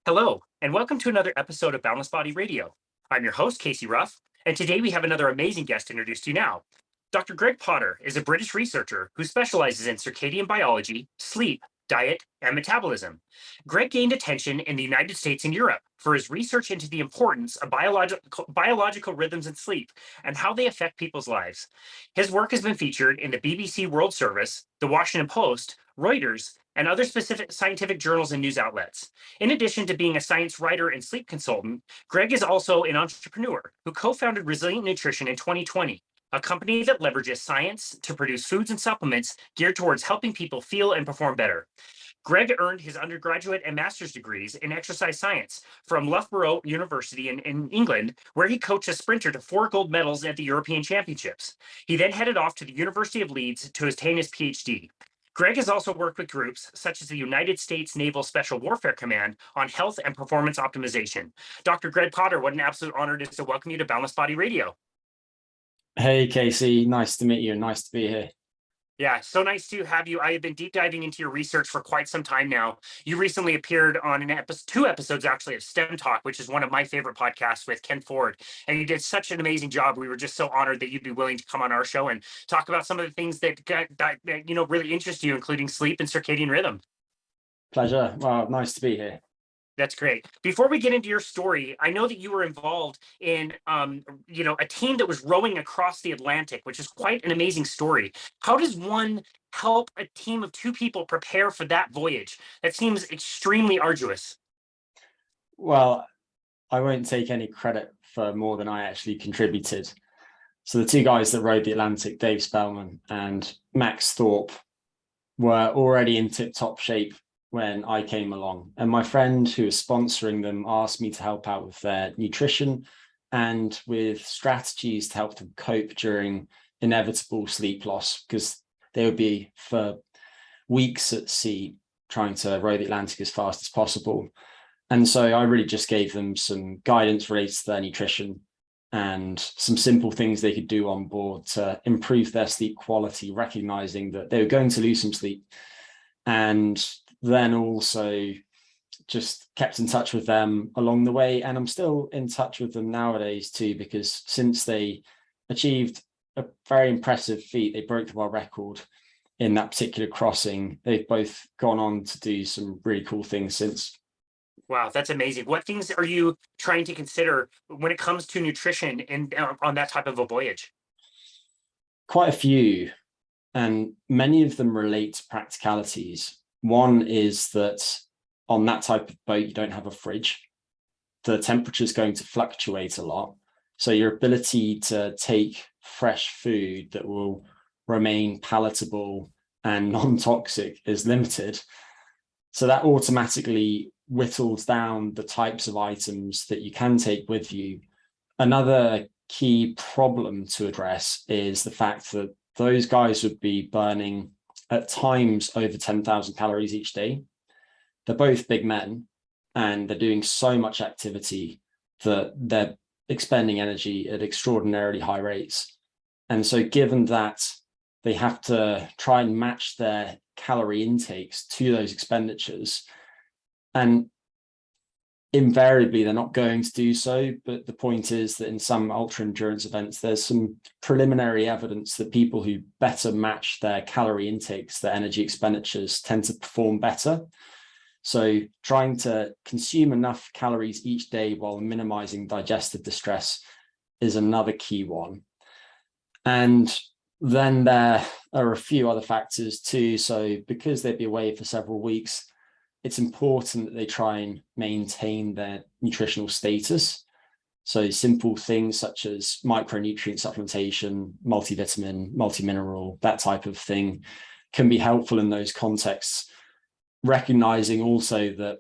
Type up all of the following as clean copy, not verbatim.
Hello, and welcome to another episode of Boundless Body Radio. I'm your host, Casey Ruff, and today we have another amazing guest to introduce to you now. Dr. Greg Potter is a British researcher who specializes in circadian biology, sleep, diet, and metabolism. Greg gained attention in the United States and Europe for his research into the importance of biological rhythms in sleep and how they affect people's lives. His work has been featured in the BBC World Service, the Washington Post, Reuters, and other specific scientific journals and news outlets. In addition to being a science writer and sleep consultant, Greg is also an entrepreneur who co-founded Resilient Nutrition in 2020, a company that leverages science to produce foods and supplements geared towards helping people feel and perform better. Greg earned his undergraduate and master's degrees in exercise science from Loughborough University in England, where he coached a sprinter to 4 gold medals at the European Championships. He then headed off to the University of Leeds to attain his Ph.D. Greg has also worked with groups such as the United States Naval Special Warfare Command on health and performance optimization. Dr. Greg Potter, what an absolute honor it is to welcome you to Boundless Body Radio. Hey, Casey, nice to meet you. Nice to be here. Yeah, so nice to have you. I have been deep diving into your research for quite some time now. You recently appeared on two episodes actually of STEM Talk, which is one of my favorite podcasts with Ken Ford. And you did such an amazing job. We were just so honored that you'd be willing to come on our show and talk about some of the things that really interest you, including sleep and circadian rhythm. Pleasure. Well, nice to be here. That's great. Before we get into your story, I know that you were involved in, a team that was rowing across the Atlantic, which is quite an amazing story. How does one help a team of 2 people prepare for that voyage? That seems extremely arduous. Well, I won't take any credit for more than I actually contributed. So the 2 guys that rowed the Atlantic, Dave Spellman and Max Thorpe, were already in tip-top shape when I came along. And my friend who was sponsoring them asked me to help out with their nutrition and with strategies to help them cope during inevitable sleep loss, because they would be for weeks at sea trying to row the Atlantic as fast as possible. And so I really just gave them some guidance related to their nutrition and some simple things they could do on board to improve their sleep quality, recognizing that they were going to lose some sleep. And then also just kept in touch with them along the way. And I'm still in touch with them nowadays too, because since they achieved a very impressive feat, they broke the world record in that particular crossing. They've both gone on to do some really cool things since. Wow, that's amazing. What things are you trying to consider when it comes to nutrition and on that type of a voyage? Quite a few, and many of them relate to practicalities. One is that on that type of boat, you don't have a fridge. The temperature is going to fluctuate a lot. So your ability to take fresh food that will remain palatable and non-toxic is limited. So that automatically whittles down the types of items that you can take with you. Another key problem to address is the fact that those guys would be burning at times over 10,000 calories each day. They're both big men and they're doing so much activity that they're expending energy at extraordinarily high rates. And so given that they have to try and match their calorie intakes to those expenditures, and invariably they're not going to do so, but the point is that in some ultra endurance events there's some preliminary evidence that people who better match their calorie intakes, their energy expenditures, tend to perform better. So trying to consume enough calories each day while minimizing digestive distress is another key one. And then there are a few other factors too. So because they'd be away for several weeks, it's important that they try and maintain their nutritional status. So simple things such as micronutrient supplementation, multivitamin, multimineral, that type of thing can be helpful in those contexts. Recognizing also that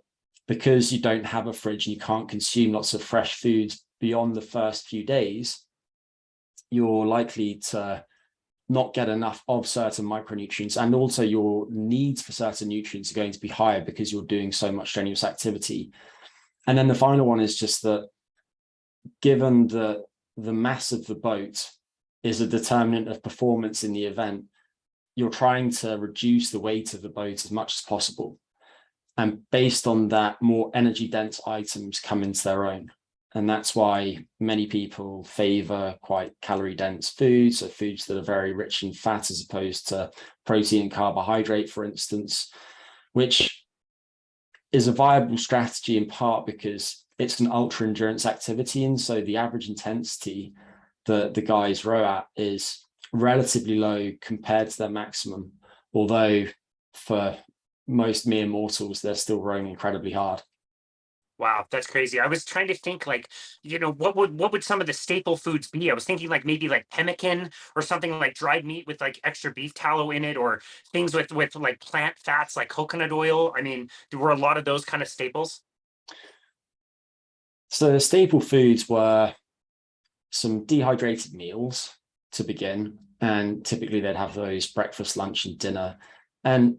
because you don't have a fridge and you can't consume lots of fresh foods beyond the first few days, you're likely to not get enough of certain micronutrients, and also your needs for certain nutrients are going to be higher because you're doing so much strenuous activity. And then the final one is just that given the mass of the boat is a determinant of performance in the event, you're trying to reduce the weight of the boat as much as possible. And based on that, more energy dense items come into their own. And that's why many people favor quite calorie dense foods, so foods that are very rich in fat as opposed to protein and carbohydrate, for instance, which is a viable strategy in part because it's an ultra endurance activity. And so the average intensity that the guys row at is relatively low compared to their maximum, although for most mere mortals, they're still rowing incredibly hard. Wow, that's crazy. I was trying to think like, what would some of the staple foods be? I was thinking like maybe like pemmican or something like dried meat with like extra beef tallow in it, or things with like plant fats like coconut oil. I mean, there were a lot of those kind of staples. So the staple foods were some dehydrated meals to begin, and typically they'd have those breakfast, lunch, and dinner. And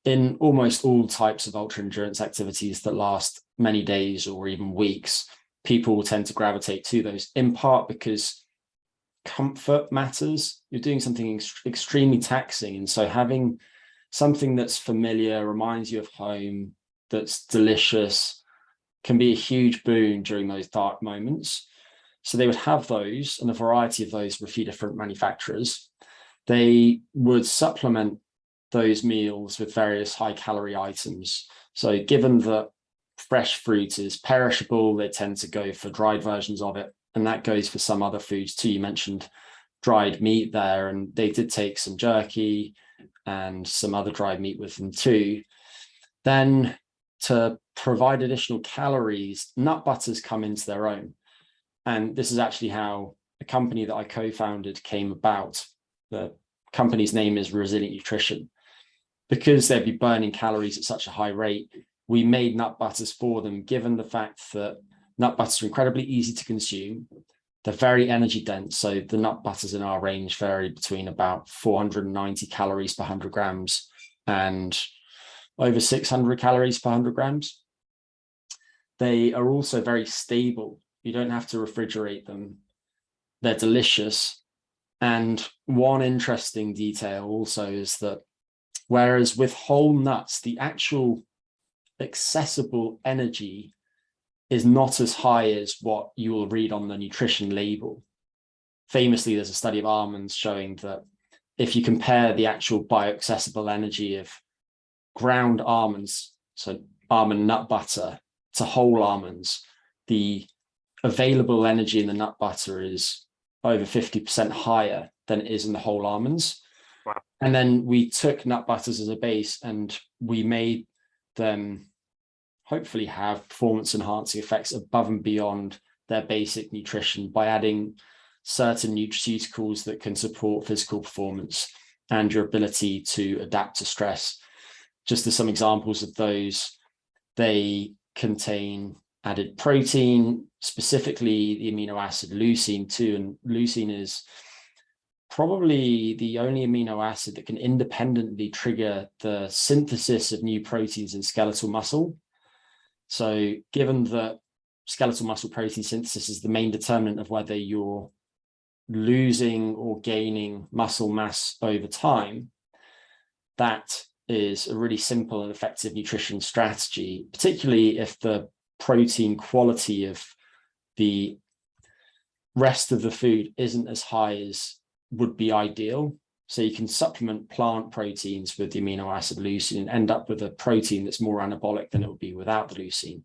in almost all types of ultra endurance activities that last many days or even weeks, people will tend to gravitate to those, in part because comfort matters. You're doing something extremely taxing, and so having something that's familiar, reminds you of home, that's delicious, can be a huge boon during those dark moments. So they would have those, and a variety of those from a few different manufacturers. They would supplement those meals with various high calorie items. So given that fresh fruit is perishable, they tend to go for dried versions of it. And that goes for some other foods too. You mentioned dried meat there, and they did take some jerky and some other dried meat with them too. Then to provide additional calories, nut butters come into their own. And this is actually how a company that I co-founded came about. The company's name is Resilient Nutrition. Because they'd be burning calories at such a high rate, we made nut butters for them, given the fact that nut butters are incredibly easy to consume. They're very energy dense. So the nut butters in our range vary between about 490 calories per 100 grams and over 600 calories per 100 grams. They are also very stable. You don't have to refrigerate them. They're delicious. And one interesting detail also is that whereas with whole nuts, the actual accessible energy is not as high as what you will read on the nutrition label. Famously, there's a study of almonds showing that if you compare the actual bioaccessible energy of ground almonds, so almond nut butter, to whole almonds, the available energy in the nut butter is over 50% higher than it is in the whole almonds. Wow. And then we took nut butters as a base and we made them hopefully have performance enhancing effects above and beyond their basic nutrition by adding certain nutraceuticals that can support physical performance and your ability to adapt to stress. Just as some examples of those, they contain added protein, specifically the amino acid leucine too. And leucine is probably the only amino acid that can independently trigger the synthesis of new proteins in skeletal muscle. So given that skeletal muscle protein synthesis is the main determinant of whether you're losing or gaining muscle mass over time, that is a really simple and effective nutrition strategy, particularly if the protein quality of the rest of the food isn't as high as would be ideal. So you can supplement plant proteins with the amino acid leucine and end up with a protein that's more anabolic than it would be without the leucine.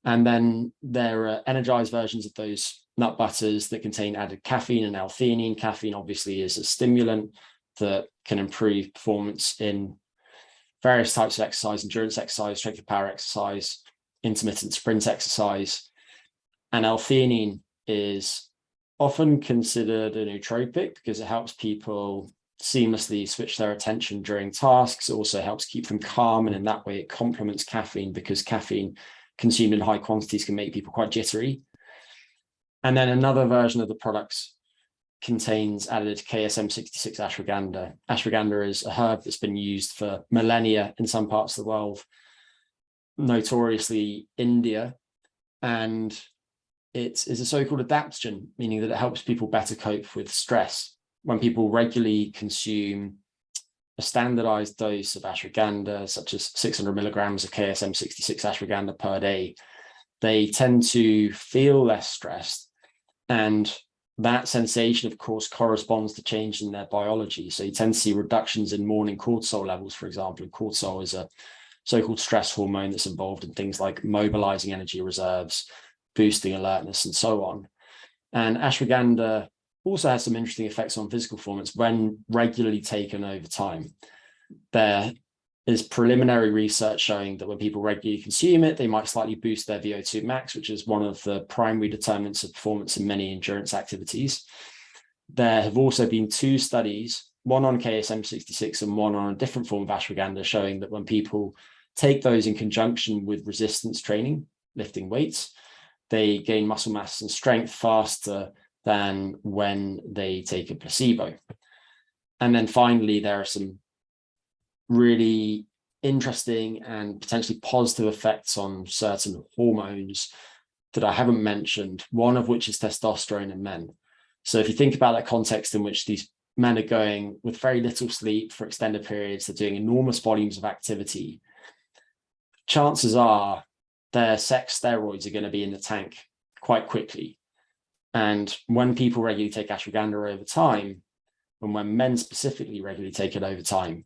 And then there are energized versions of those nut butters that contain added caffeine and L-theanine. Caffeine obviously is a stimulant that can improve performance in various types of exercise, endurance exercise, strength and power exercise, intermittent sprint exercise. And L-theanine is often considered a nootropic because it helps people seamlessly switch their attention during tasks. It also helps keep them calm, and in that way it complements caffeine, because caffeine consumed in high quantities can make people quite jittery. And then another version of the products contains added KSM66 ashwagandha. Ashwagandha is a herb that's been used for millennia in some parts of the world, notoriously India, and it is a so-called adaptogen, meaning that it helps people better cope with stress. When people regularly consume a standardized dose of ashwagandha, such as 600 milligrams of KSM-66 ashwagandha per day, they tend to feel less stressed. And that sensation, of course, corresponds to change in their biology. So you tend to see reductions in morning cortisol levels, for example. And cortisol is a so-called stress hormone that's involved in things like mobilizing energy reserves, boosting alertness, and so on. And ashwagandha also has some interesting effects on physical performance when regularly taken over time. There is preliminary research showing that when people regularly consume it, they might slightly boost their VO2 max, which is one of the primary determinants of performance in many endurance activities. There have also been 2 studies, one on KSM-66 and one on a different form of ashwagandha, showing that when people take those in conjunction with resistance training, lifting weights, they gain muscle mass and strength faster than when they take a placebo. And then finally, there are some really interesting and potentially positive effects on certain hormones that I haven't mentioned, one of which is testosterone in men. So if you think about that context in which these men are going with very little sleep for extended periods, they're doing enormous volumes of activity, chances are their sex steroids are going to be in the tank quite quickly. And when people regularly take ashwagandha over time, and when men specifically regularly take it over time,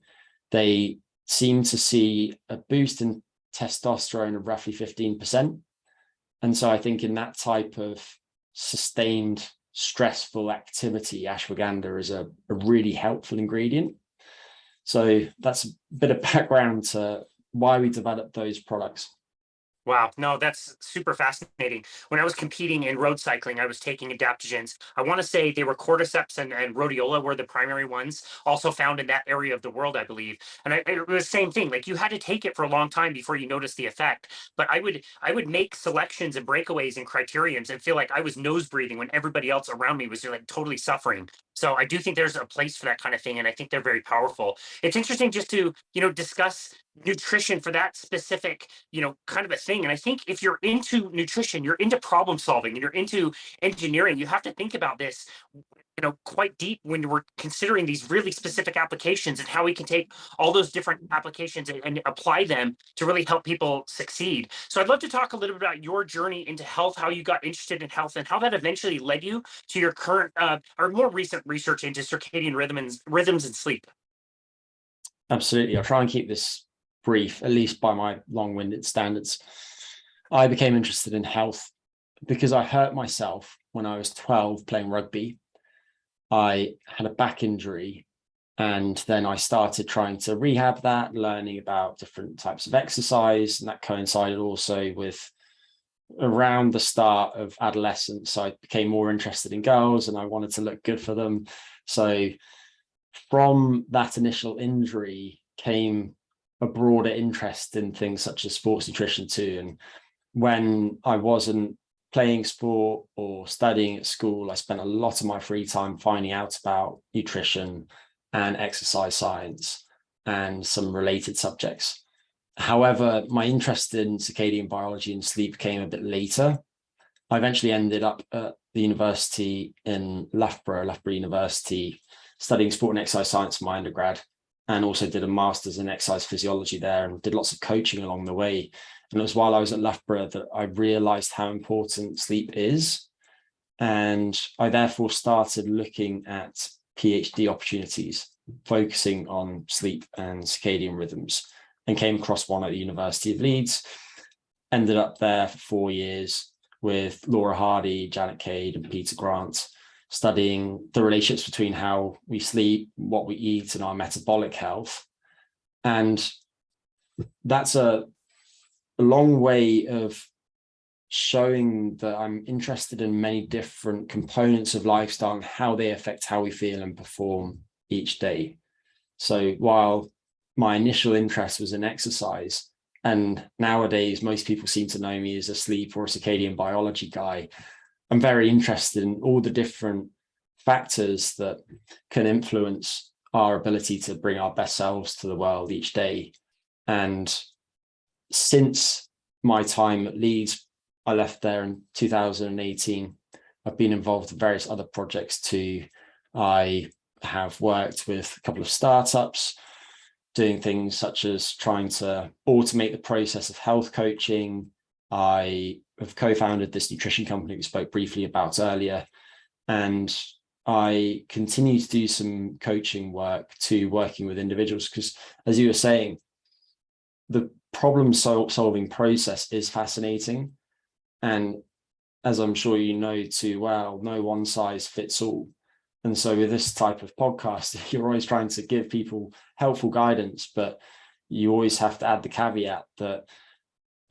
they seem to see a boost in testosterone of roughly 15%. And so I think in that type of sustained, stressful activity, ashwagandha is a really helpful ingredient. So that's a bit of background to why we developed those products. Wow, no, that's super fascinating. When I was competing in road cycling, I was taking adaptogens. I want to say they were cordyceps and rhodiola were the primary ones, also found in that area of the world, I believe. And it was the same thing. Like you had to take it for a long time before you noticed the effect. But I would make selections and breakaways and criterions and feel like I was nose breathing when everybody else around me was like totally suffering. So I do think there's a place for that kind of thing, and I think they're very powerful. It's interesting just to, discuss nutrition for that specific, kind of a thing. And I think if you're into nutrition, you're into problem solving, and you're into engineering, you have to think about this, quite deep when we're considering these really specific applications and how we can take all those different applications and apply them to really help people succeed. So I'd love to talk a little bit about your journey into health, how you got interested in health, and how that eventually led you to your current or more recent research into circadian rhythms and sleep. Absolutely. I'll try and keep this brief, at least by my long-winded standards. I became interested in health because I hurt myself when I was 12 playing rugby. I had a back injury, and then I started trying to rehab that, learning about different types of exercise, and that coincided also with around the start of adolescence. I became more interested in girls and I wanted to look good for them. So from that initial injury came a broader interest in things such as sports nutrition too. And when I wasn't playing sport or studying at school, I spent a lot of my free time finding out about nutrition and exercise science and some related subjects. However, my interest in circadian biology and sleep came a bit later. I eventually ended up at the university in Loughborough University, studying sport and exercise science for my undergrad, and also did a master's in exercise physiology there and did lots of coaching along the way. And it was while I was at Loughborough that I realized how important sleep is. And I therefore started looking at Ph.D. opportunities, focusing on sleep and circadian rhythms, and came across one at the University of Leeds. Ended up there for 4 years with Laura Hardy, Janet Cade, and Peter Grant, studying the relationships between how we sleep, what we eat, and our metabolic health. And that's a long way of showing that I'm interested in many different components of lifestyle and how they affect how we feel and perform each day. So while my initial interest was in exercise, and nowadays most people seem to know me as a sleep or a circadian biology guy, I'm very interested in all the different factors that can influence our ability to bring our best selves to the world each day. And since my time at Leeds, I left there in 2018. I've been involved in various other projects too. I have worked with a couple of startups. doing things such as trying to automate the process of health coaching. I have co-founded this nutrition company we spoke briefly about earlier, and I continue to do some coaching work to working with individuals because, as you were saying, the problem solving process is fascinating. And as I'm sure you know too well, no one size fits all. And so with this type of podcast, you're always trying to give people helpful guidance, but you always have to add the caveat that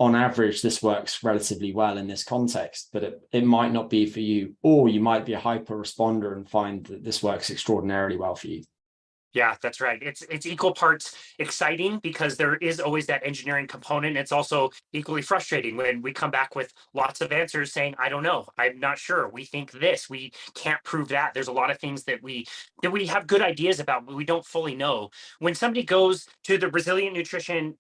on average, this works relatively well in this context, but it might not be for you, or you might be a hyper responder and find that this works extraordinarily well for you. Yeah, that's right. It's equal parts exciting because there is always that engineering component. It's also equally frustrating when we come back with lots of answers saying, I don't know, I'm not sure. We think this, we can't prove that. There's a lot of things that we have good ideas about, but we don't fully know. When somebody goes to the Resilient Nutrition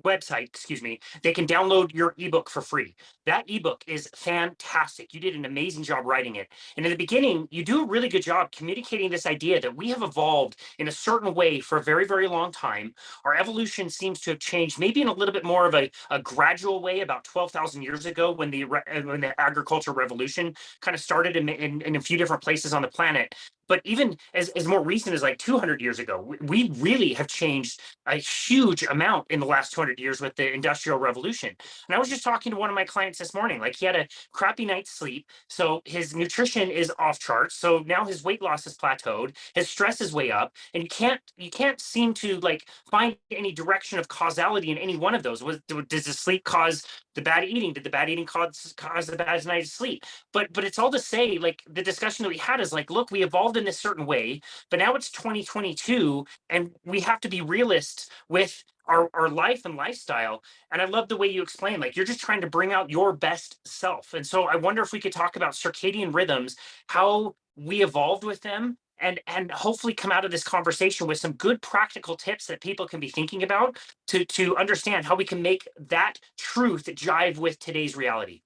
website, excuse me, they can download your ebook for free. That ebook is fantastic. You did an amazing job writing it. And in the beginning, you do a really good job communicating this idea that we have evolved in a certain way for a very, very long time. Our evolution seems to have changed maybe in a little bit more of a gradual way about 12,000 years ago when the agricultural revolution kind of started in a few different places on the planet. But even as more recent as like 200 years ago, we really have changed a huge amount in the last 200 years with the Industrial Revolution. And I was just talking to one of my clients this morning, like he had a crappy night's sleep. So his nutrition is off charts. So now his weight loss is plateaued, his stress is way up, and you can't seem to like find any direction of causality in any one of those. Does the sleep cause the bad eating? Did the bad eating cause the bad night's sleep? But it's all to say, like the discussion that we had is like, look, we evolved in this certain way, but now it's 2022 and we have to be realists with our life and lifestyle. And I love the way you explain, like you're just trying to bring out your best self. And so I wonder if we could talk about circadian rhythms, how we evolved with them, and hopefully come out of this conversation with some good practical tips that people can be thinking about to understand how we can make that truth jive with today's reality.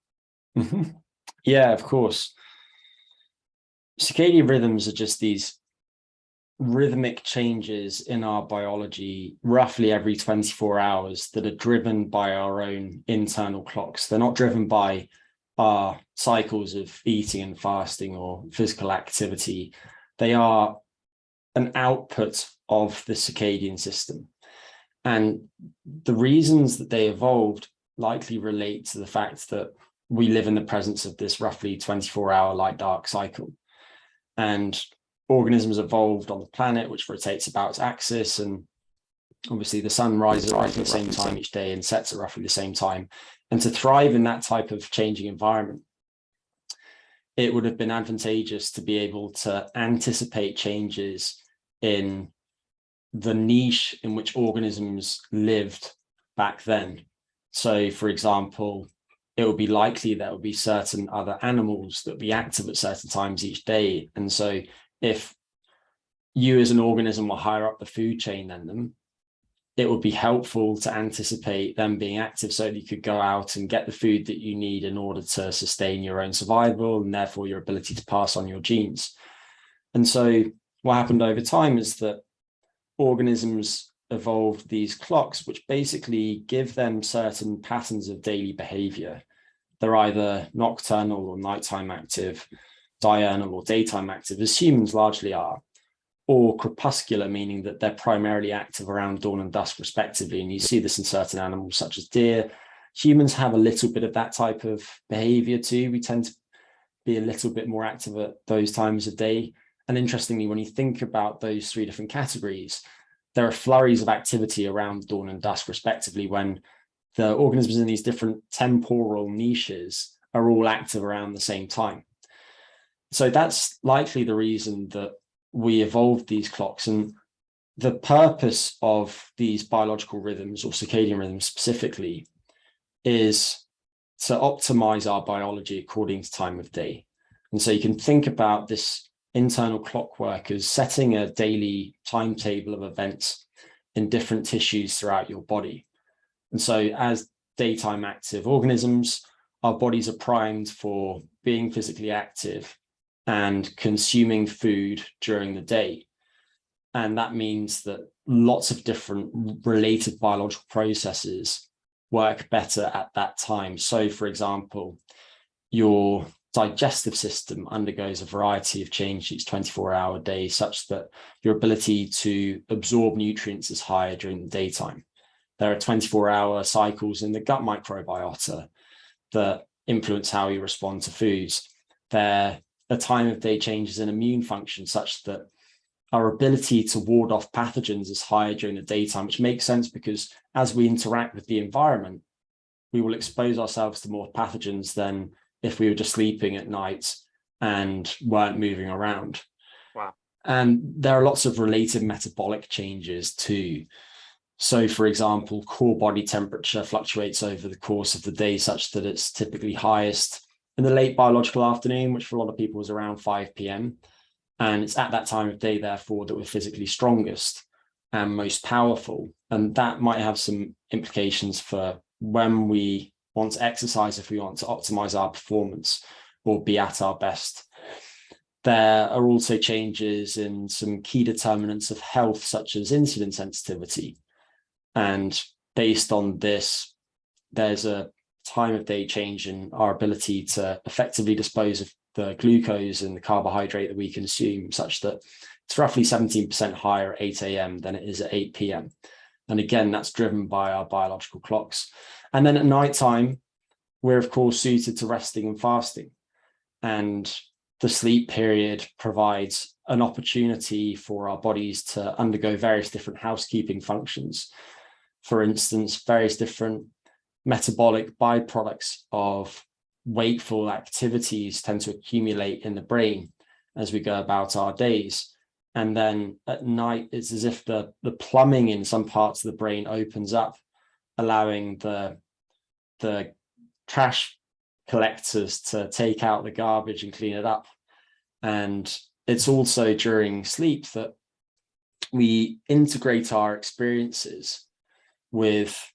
Mm-hmm. Yeah, of course. Circadian rhythms are just these rhythmic changes in our biology roughly every 24 hours that are driven by our own internal clocks. They're not driven by our cycles of eating and fasting or physical activity. They are an output of the circadian system. And the reasons that they evolved likely relate to the fact that we live in the presence of this roughly 24-hour light-dark cycle. And organisms evolved on the planet, which rotates about its axis. And obviously the sun rises at roughly the same time each day and sets at roughly the same time. And to thrive in that type of changing environment, it would have been advantageous to be able to anticipate changes in the niche in which organisms lived back then. So, for example, it would be likely there would be certain other animals that would be active at certain times each day. And so if you as an organism were higher up the food chain than them, it would be helpful to anticipate them being active so that you could go out and get the food that you need in order to sustain your own survival and therefore your ability to pass on your genes. And so what happened over time is that organisms evolved these clocks, which basically give them certain patterns of daily behavior. They're either nocturnal or nighttime active, diurnal or daytime active, as humans largely are, or crepuscular, meaning that they're primarily active around dawn and dusk respectively. And you see this in certain animals such as deer. Humans have a little bit of that type of behavior too. We tend to be a little bit more active at those times of day. And interestingly, when you think about those three different categories, there are flurries of activity around dawn and dusk respectively when the organisms in these different temporal niches are all active around the same time. So that's likely the reason that we evolved these clocks. And the purpose of these biological rhythms, or circadian rhythms specifically, is to optimize our biology according to time of day. And so you can think about this internal clockwork as setting a daily timetable of events in different tissues throughout your body. And so as daytime active organisms, our bodies are primed for being physically active and consuming food during the day. And that means that lots of different related biological processes work better at that time. So, for example, your digestive system undergoes a variety of change each 24-hour day, such that your ability to absorb nutrients is higher during the daytime. There are 24-hour cycles in the gut microbiota that influence how you respond to foods. There are time of day changes in immune function, such that our ability to ward off pathogens is higher during the daytime, which makes sense because as we interact with the environment, we will expose ourselves to more pathogens than if we were just sleeping at night and weren't moving around. Wow. And there are lots of related metabolic changes too. So, for example, core body temperature fluctuates over the course of the day such that it's typically highest in the late biological afternoon, which for a lot of people is around 5 p.m. And it's at that time of day, therefore, that we're physically strongest and most powerful. And that might have some implications for when we want to exercise, if we want to optimize our performance or be at our best. There are also changes in some key determinants of health, such as insulin sensitivity. And based on this, there's a time of day change in our ability to effectively dispose of the glucose and the carbohydrate that we consume, such that it's roughly 17% higher at 8 a.m. than it is at 8 p.m. And again, that's driven by our biological clocks. And then at nighttime, we're of course suited to resting and fasting. And the sleep period provides an opportunity for our bodies to undergo various different housekeeping functions. For instance, various different metabolic byproducts of wakeful activities tend to accumulate in the brain as we go about our days. And then at night, it's as if the plumbing in some parts of the brain opens up, allowing the trash collectors to take out the garbage and clean it up. And it's also during sleep that we integrate our experiences with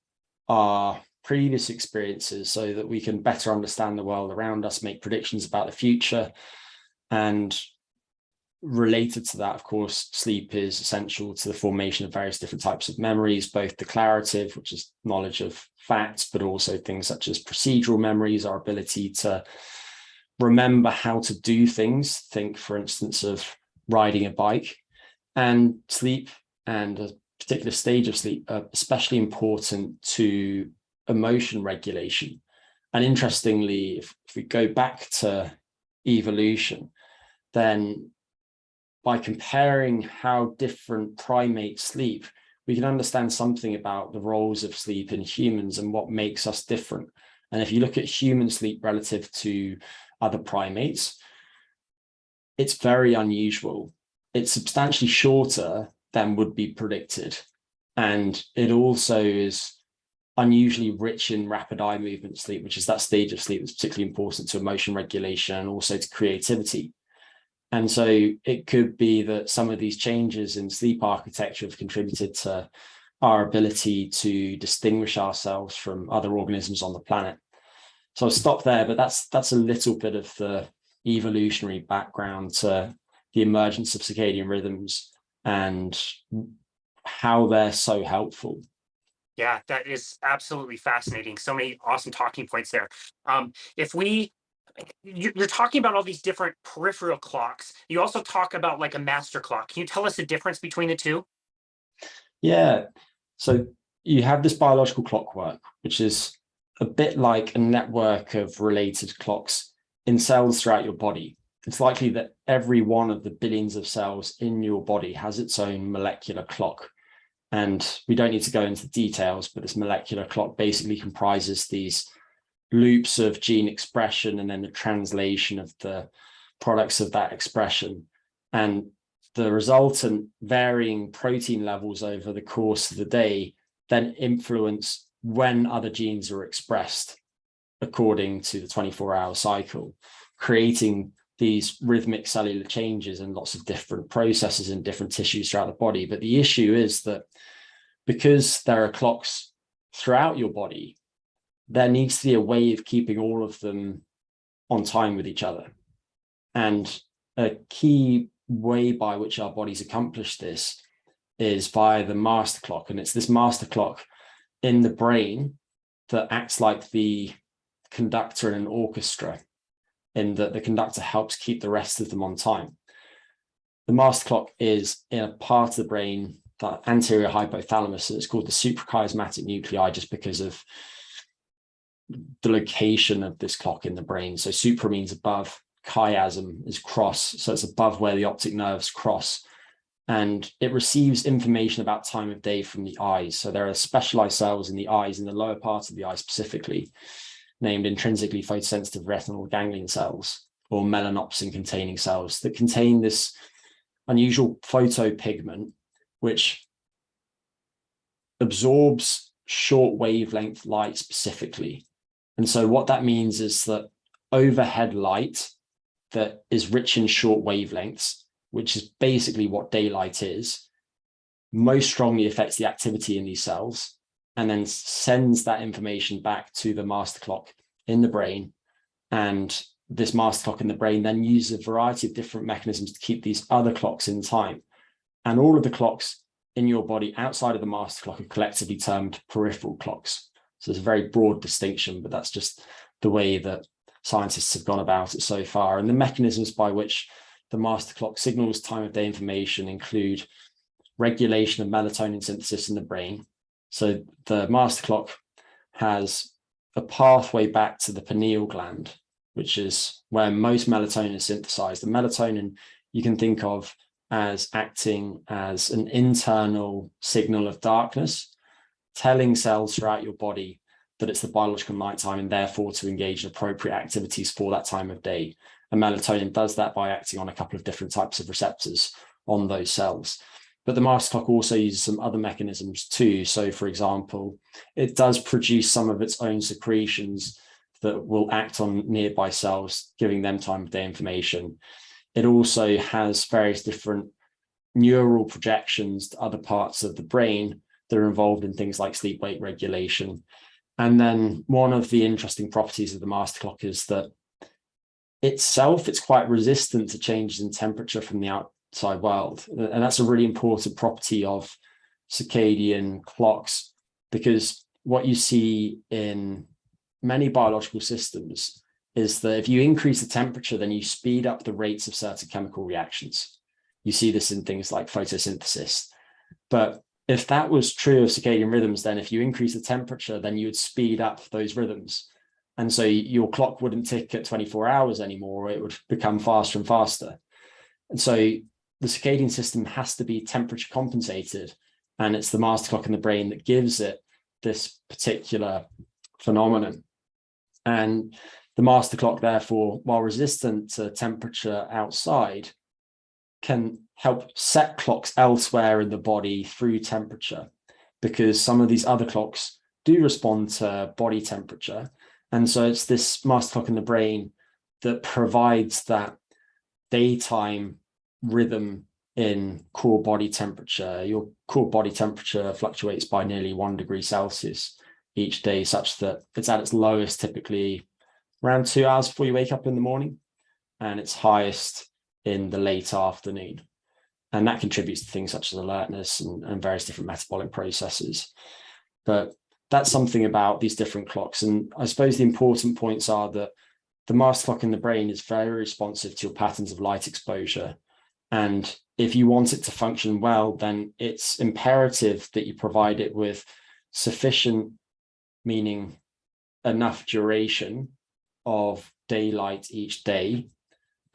our previous experiences so that we can better understand the world around us, make predictions about the future. And related to that, of course, sleep is essential to the formation of various different types of memories, both declarative, which is knowledge of facts, but also things such as procedural memories, our ability to remember how to do things. Think, for instance, of riding a bike. And sleep and a particular stage of sleep are especially important to emotion regulation. And interestingly, if we go back to evolution, then by comparing how different primates sleep, we can understand something about the roles of sleep in humans and what makes us different. And if you look at human sleep relative to other primates, it's very unusual. It's substantially shorter than would be predicted. And it also is unusually rich in rapid eye movement sleep, which is that stage of sleep that's particularly important to emotion regulation and also to creativity. And so it could be that some of these changes in sleep architecture have contributed to our ability to distinguish ourselves from other organisms on the planet. So I'll stop there, but that's a little bit of the evolutionary background to the emergence of circadian rhythms and how they're so helpful. Yeah, that is absolutely fascinating. So many awesome talking points there. If we you're talking about all these different peripheral clocks. You also talk about like a master clock. Can you tell us the difference between the two? Yeah. So you have this biological clockwork, which is a bit like a network of related clocks in cells throughout your body. It's likely that every one of the billions of cells in your body has its own molecular clock. And we don't need to go into details, but this molecular clock basically comprises these loops of gene expression and then the translation of the products of that expression. And the resultant varying protein levels over the course of the day then influence when other genes are expressed according to the 24-hour cycle, creating these rhythmic cellular changes and lots of different processes in different tissues throughout the body. But the issue is that because there are clocks throughout your body, there needs to be a way of keeping all of them on time with each other. And a key way by which our bodies accomplish this is via the master clock. And it's this master clock in the brain that acts like the conductor in an orchestra, in that the conductor helps keep the rest of them on time. The master clock is in a part of the brain, the anterior hypothalamus, and it's called the suprachiasmatic nuclei, just because of the location of this clock in the brain. So supra means above, chiasm is cross, so it's above where the optic nerves cross, and it receives information about time of day from the eyes. So there are specialized cells in the eyes, in the lower part of the eye specifically, named intrinsically photosensitive retinal ganglion cells, or melanopsin containing cells, that contain this unusual photopigment which absorbs short wavelength light specifically. And so what that means is that overhead light that is rich in short wavelengths, which is basically what daylight is, most strongly affects the activity in these cells, and then sends that information back to the master clock in the brain. And this master clock in the brain then uses a variety of different mechanisms to keep these other clocks in time. And all of the clocks in your body outside of the master clock are collectively termed peripheral clocks. So there's a very broad distinction, but that's just the way that scientists have gone about it so far. And the mechanisms by which the master clock signals time of day information include regulation of melatonin synthesis in the brain. So the master clock has a pathway back to the pineal gland, which is where most melatonin is synthesized. The melatonin you can think of as acting as an internal signal of darkness, telling cells throughout your body that it's the biological nighttime and therefore to engage in appropriate activities for that time of day. And melatonin does that by acting on a couple of different types of receptors on those cells. But the master clock also uses some other mechanisms too. So for example, it does produce some of its own secretions that will act on nearby cells, giving them time of day information. It also has various different neural projections to other parts of the brain that are involved in things like sleep-wake regulation. And then one of the interesting properties of the master clock is that itself, it's quite resistant to changes in temperature from the outside world. And that's a really important property of circadian clocks, because what you see in many biological systems is that if you increase the temperature, then you speed up the rates of certain chemical reactions. You see this in things like photosynthesis. But if that was true of circadian rhythms, then if you increase the temperature, then you would speed up those rhythms. And so your clock wouldn't tick at 24 hours anymore, it would become faster and faster. And so the circadian system has to be temperature compensated. And it's the master clock in the brain that gives it this particular phenomenon. And the master clock, therefore, while resistant to temperature outside, can help set clocks elsewhere in the body through temperature, because some of these other clocks do respond to body temperature. And so it's this master clock in the brain that provides that daytime rhythm in core body temperature. Your core body temperature fluctuates by nearly 1 degree Celsius each day, such that it's at its lowest typically around 2 hours before you wake up in the morning, and its highest in the late afternoon. And that contributes to things such as alertness and various different metabolic processes. But that's something about these different clocks. And I suppose the important points are that the master clock in the brain is very responsive to your patterns of light exposure. And if you want it to function well, then it's imperative that you provide it with sufficient, meaning enough duration of daylight each day.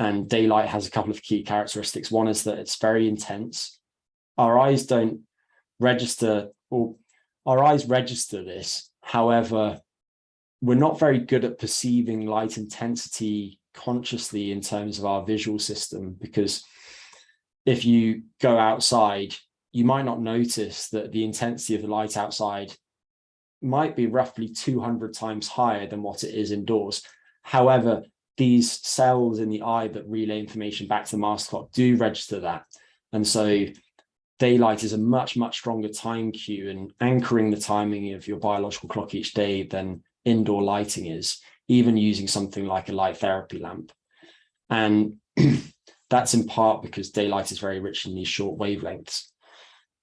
And daylight has a couple of key characteristics. One is that it's very intense. Our eyes don't register, or our eyes register this. However, we're not very good at perceiving light intensity consciously in terms of our visual system, because if you go outside, you might not notice that the intensity of the light outside might be roughly 200 times higher than what it is indoors. However, these cells in the eye that relay information back to the master clock do register that. And so daylight is a much, much stronger time cue and anchoring the timing of your biological clock each day than indoor lighting is, even using something like a light therapy lamp. And that's in part because daylight is very rich in these short wavelengths.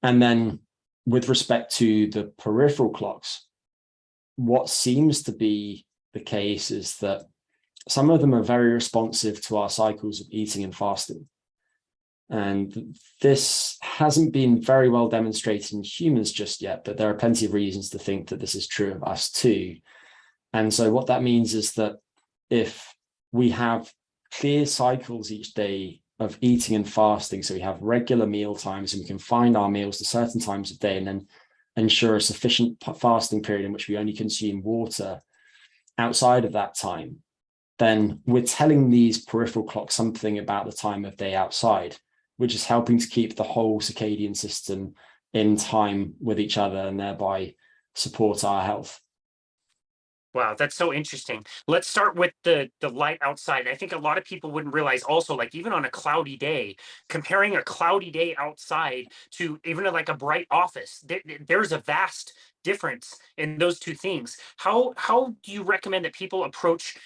And then with respect to the peripheral clocks, what seems to be the case is that some of them are very responsive to our cycles of eating and fasting. And this hasn't been very well demonstrated in humans just yet, but there are plenty of reasons to think that this is true of us too. And so what that means is that if we have clear cycles each day of eating and fasting, so we have regular meal times and we can find our meals to certain times of day and then ensure a sufficient fasting period in which we only consume water outside of that time, then we're telling these peripheral clocks something about the time of day outside, which is helping to keep the whole circadian system in time with each other and thereby support our health. Wow, that's so interesting. Let's start with the light outside. I think a lot of people wouldn't realize also, like even on a cloudy day, comparing a cloudy day outside to even like a bright office, there's a vast difference in those two things. How do you recommend that people approach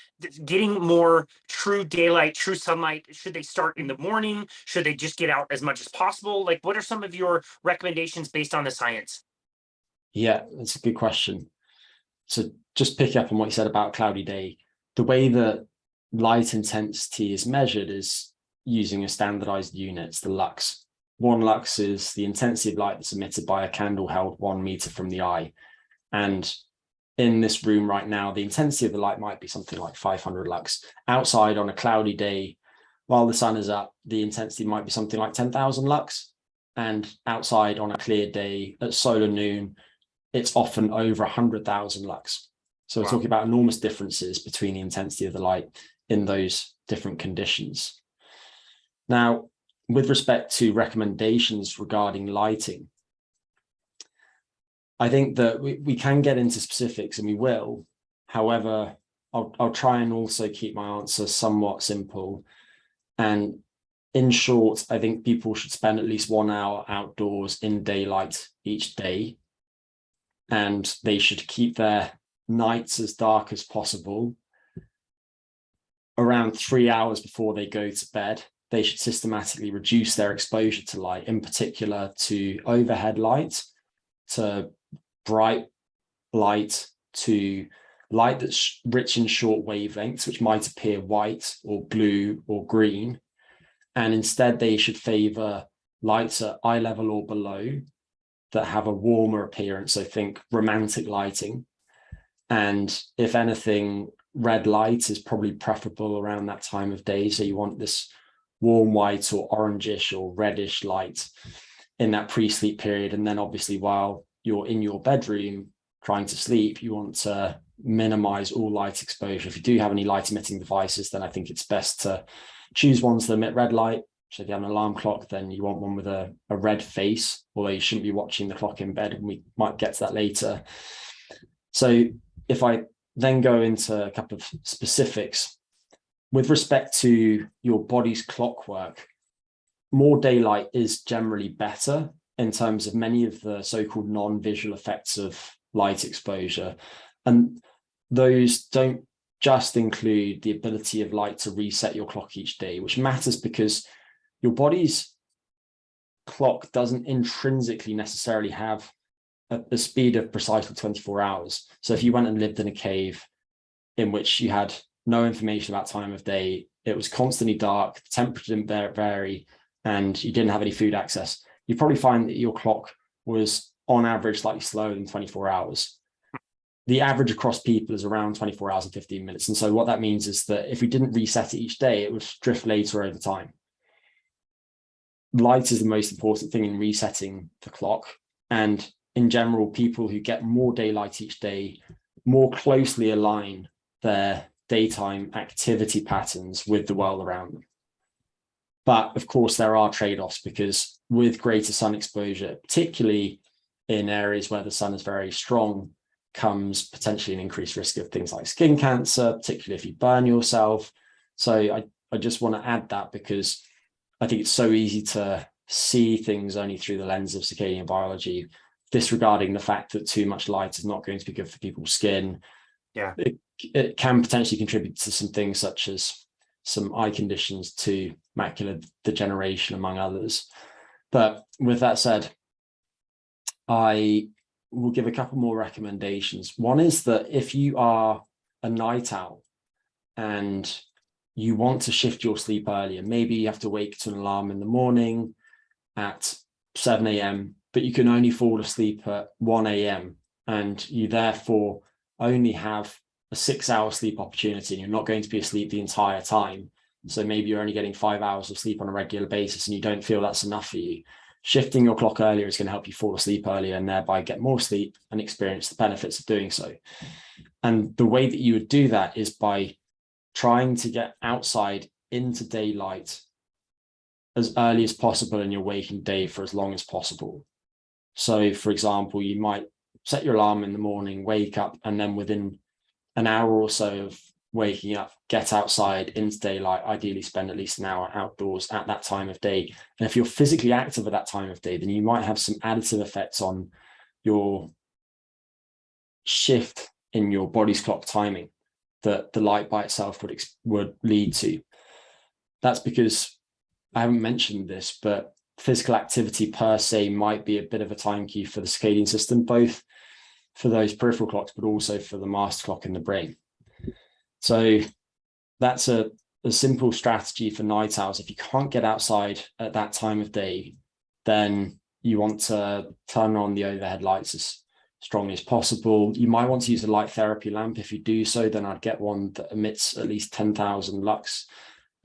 getting more true daylight, true sunlight? Should they start in the morning? Should they just get out as much as possible? Like, what are some of your recommendations based on the science? Yeah, that's a good question. So just picking up on what you said about cloudy day, the way that light intensity is measured is using a standardized unit, it's the lux. 1 lux is the intensity of light that's emitted by a candle held 1 meter from the eye. And in this room right now, the intensity of the light might be something like 500 lux. Outside on a cloudy day, while the sun is up, the intensity might be something like 10,000 lux. And outside on a clear day at solar noon, it's often over 100,000 lux. So we're talking about enormous differences between the intensity of the light in those different conditions. Now, with respect to recommendations regarding lighting, I think that we can get into specifics and we will. However, I'll try and also keep my answer somewhat simple. And in short, I think people should spend at least 1 hour outdoors in daylight each day. And they should keep their nights as dark as possible. Around 3 hours before they go to bed, they should systematically reduce their exposure to light, in particular to overhead light, to bright light, to light that's rich in short wavelengths, which might appear white or blue or green. And instead, they should favor lights at eye level or below that have a warmer appearance. So think romantic lighting. And if anything, red light is probably preferable around that time of day. So you want this warm white or orangish or reddish light in that pre-sleep period. And then obviously while you're in your bedroom trying to sleep, you want to minimize all light exposure. If you do have any light emitting devices, then I think it's best to choose ones that emit red light. So if you have an alarm clock, then you want one with a red face, although you shouldn't be watching the clock in bed, and we might get to that later. So if I then go into a couple of specifics, with respect to your body's clockwork, more daylight is generally better in terms of many of the so-called non-visual effects of light exposure. And those don't just include the ability of light to reset your clock each day, which matters because your body's clock doesn't intrinsically necessarily have a speed of precisely 24 hours. So if you went and lived in a cave in which you had no information about time of day, it was constantly dark, the temperature didn't vary, and you didn't have any food access, you probably find that your clock was on average slightly slower than 24 hours. The average across people is around 24 hours and 15 minutes. And so what that means is that if we didn't reset it each day, it would drift later over time. Light is the most important thing in resetting the clock. And in general, people who get more daylight each day more closely align their daytime activity patterns with the world around them. But of course, there are trade-offs because with greater sun exposure, particularly in areas where the sun is very strong, comes potentially an increased risk of things like skin cancer, particularly if you burn yourself. So I just want to add that because I think it's so easy to see things only through the lens of circadian biology, disregarding the fact that too much light is not going to be good for people's skin. Yeah, it can potentially contribute to some things such as some eye conditions, to macular degeneration, among others. But with that said, I will give a couple more recommendations. One is that if you are a night owl and you want to shift your sleep earlier, maybe you have to wake to an alarm in the morning at 7 a.m., but you can only fall asleep at 1 a.m. and you therefore only have a 6-hour sleep opportunity and you're not going to be asleep the entire time. So maybe you're only getting 5 hours of sleep on a regular basis and you don't feel that's enough for you. Shifting your clock earlier is going to help you fall asleep earlier and thereby get more sleep and experience the benefits of doing so. And the way that you would do that is by trying to get outside into daylight as early as possible in your waking day for as long as possible. So, for example, you might set your alarm in the morning, wake up, and then within an hour or so of waking up, get outside into daylight, ideally spend at least an hour outdoors at that time of day. And if you're physically active at that time of day, then you might have some additive effects on your shift in your body's clock timing that the light by itself would lead to. That's because I haven't mentioned this, but physical activity per se might be a bit of a time cue for the circadian system, both for those peripheral clocks, but also for the master clock in the brain. So that's a simple strategy for night owls. If you can't get outside at that time of day, then you want to turn on the overhead lights as strongly as possible. You might want to use a light therapy lamp. If you do so, then I'd get one that emits at least 10,000 lux.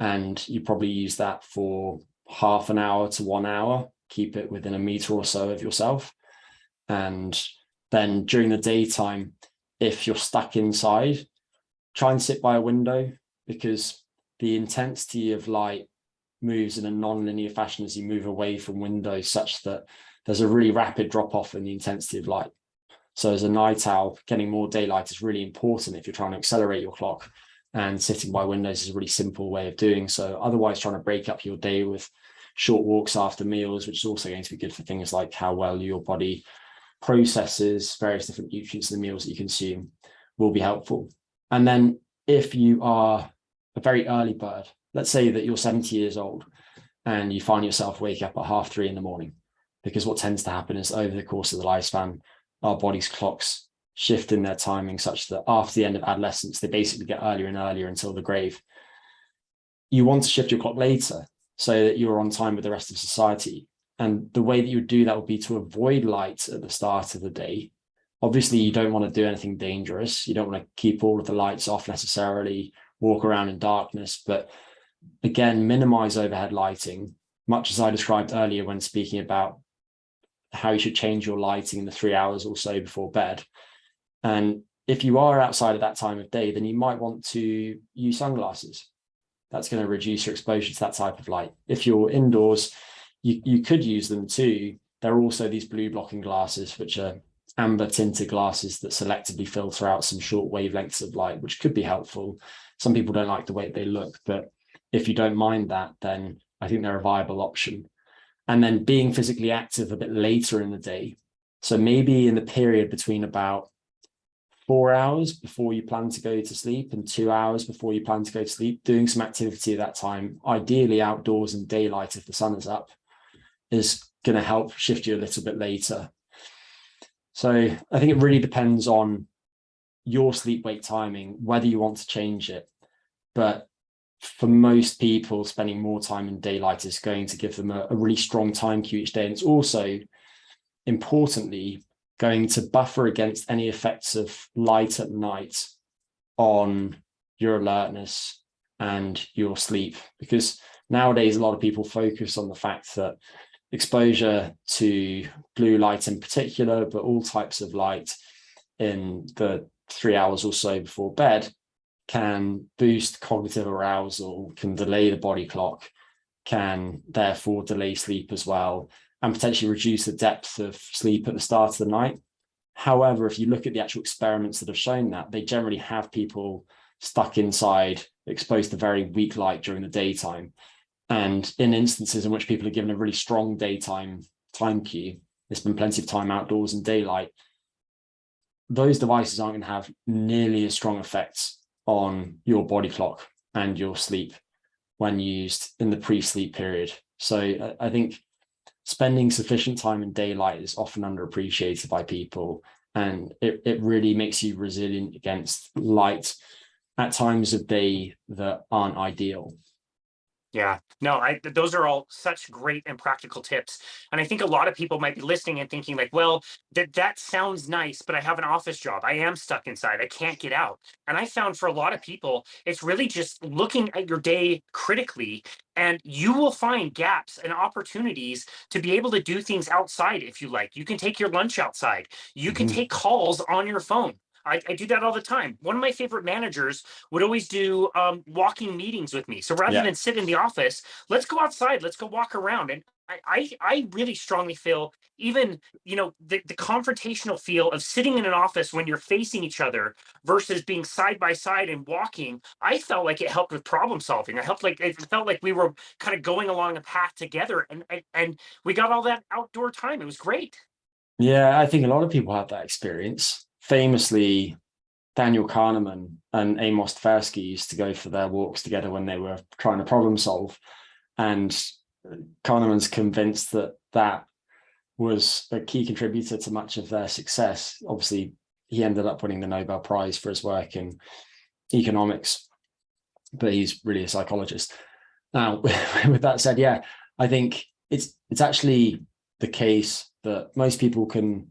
And you probably use that for half an hour to 1 hour, keep it within a meter or so of yourself. And then during the daytime, if you're stuck inside, try and sit by a window, because the intensity of light moves in a non-linear fashion as you move away from windows, such that there's a really rapid drop off in the intensity of light. So as a night owl, getting more daylight is really important if you're trying to accelerate your clock, and sitting by windows is a really simple way of doing so. Otherwise, trying to break up your day with short walks after meals, which is also going to be good for things like how well your body processes various different nutrients in the meals that you consume, will be helpful. And then if you are a very early bird, let's say that you're 70 years old and you find yourself waking up at 3:30 in the morning, because what tends to happen is over the course of the lifespan, our body's clocks shift in their timing such that after the end of adolescence, they basically get earlier and earlier until the grave. You want to shift your clock later so that you're on time with the rest of society. And the way that you would do that would be to avoid light at the start of the day. Obviously, you don't want to do anything dangerous. You don't want to keep all of the lights off necessarily, walk around in darkness, but again, minimize overhead lighting, much as I described earlier when speaking about how you should change your lighting in the 3 hours or so before bed. And if you are outside at that time of day, then you might want to use sunglasses. That's going to reduce your exposure to that type of light. If you're indoors, you could use them too. There are also these blue blocking glasses, which are amber tinted glasses that selectively filter out some short wavelengths of light, which could be helpful. Some people don't like the way they look, but if you don't mind that, then I think they're a viable option. And then being physically active a bit later in the day. So maybe in the period between about 4 hours before you plan to go to sleep and 2 hours before you plan to go to sleep, doing some activity at that time, ideally outdoors in daylight if the sun is up, is going to help shift you a little bit later. So I think it really depends on your sleep-wake timing, whether you want to change it. But for most people, spending more time in daylight is going to give them a really strong time cue each day. And it's also, importantly, going to buffer against any effects of light at night on your alertness and your sleep. Because nowadays, a lot of people focus on the fact that exposure to blue light in particular, but all types of light in the 3 hours or so before bed, can boost cognitive arousal, can delay the body clock, can therefore delay sleep as well, and potentially reduce the depth of sleep at the start of the night. However, if you look at the actual experiments that have shown that, they generally have people stuck inside, exposed to very weak light during the daytime. And in instances in which people are given a really strong daytime time cue, there's been plenty of time outdoors in daylight, those devices aren't going to have nearly as strong effects on your body clock and your sleep when used in the pre-sleep period. So I think spending sufficient time in daylight is often underappreciated by people, and it really makes you resilient against light at times of day that aren't ideal. Yeah, no, those are all such great and practical tips. And I think a lot of people might be listening and thinking like, well, that sounds nice, but I have an office job. I am stuck inside. I can't get out. And I found for a lot of people, it's really just looking at your day critically, and you will find gaps and opportunities to be able to do things outside if you like. You can take your lunch outside. You can take calls on your phone. I do that all the time. One of my favorite managers would always do walking meetings with me. So rather than sit in the office, let's go outside. Let's go walk around. And I really strongly feel even, the confrontational feel of sitting in an office when you're facing each other versus being side by side and walking. I felt like it helped with problem solving. It felt like we were kind of going along a path together, and we got all that outdoor time. It was great. Yeah, I think a lot of people have that experience. Famously, Daniel Kahneman and Amos Tversky used to go for their walks together when they were trying to problem solve. And Kahneman's convinced that that was a key contributor to much of their success. Obviously, he ended up winning the Nobel Prize for his work in economics, but he's really a psychologist. Now, with that said, yeah, I think it's actually the case that most people can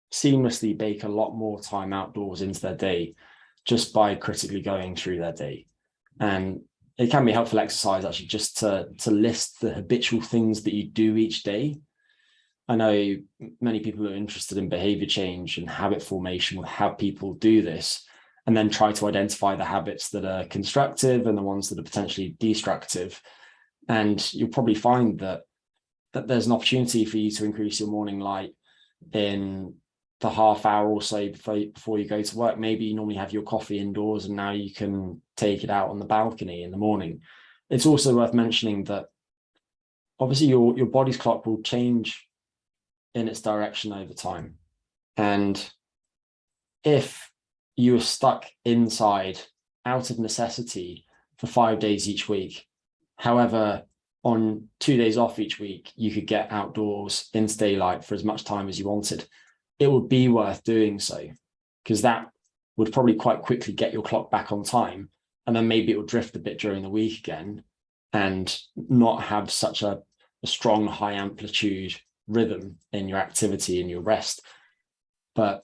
seamlessly bake a lot more time outdoors into their day just by critically going through their day. And it can be helpful exercise actually just to list the habitual things that you do each day. I know many people are interested in behavior change and habit formation will have people do this, and then try to identify the habits that are constructive and the ones that are potentially destructive. And you'll probably find that there's an opportunity for you to increase your morning light in the half hour or so before you go to work. Maybe you normally have your coffee indoors and now you can take it out on the balcony in the morning. It's also worth mentioning that obviously your body's clock will change in its direction over time. And if you are stuck inside out of necessity for 5 days each week, however, on 2 days off each week, you could get outdoors into daylight for as much time as you wanted, it would be worth doing so, because that would probably quite quickly get your clock back on time. And then maybe it will drift a bit during the week again and not have such a strong high amplitude rhythm in your activity and your rest. But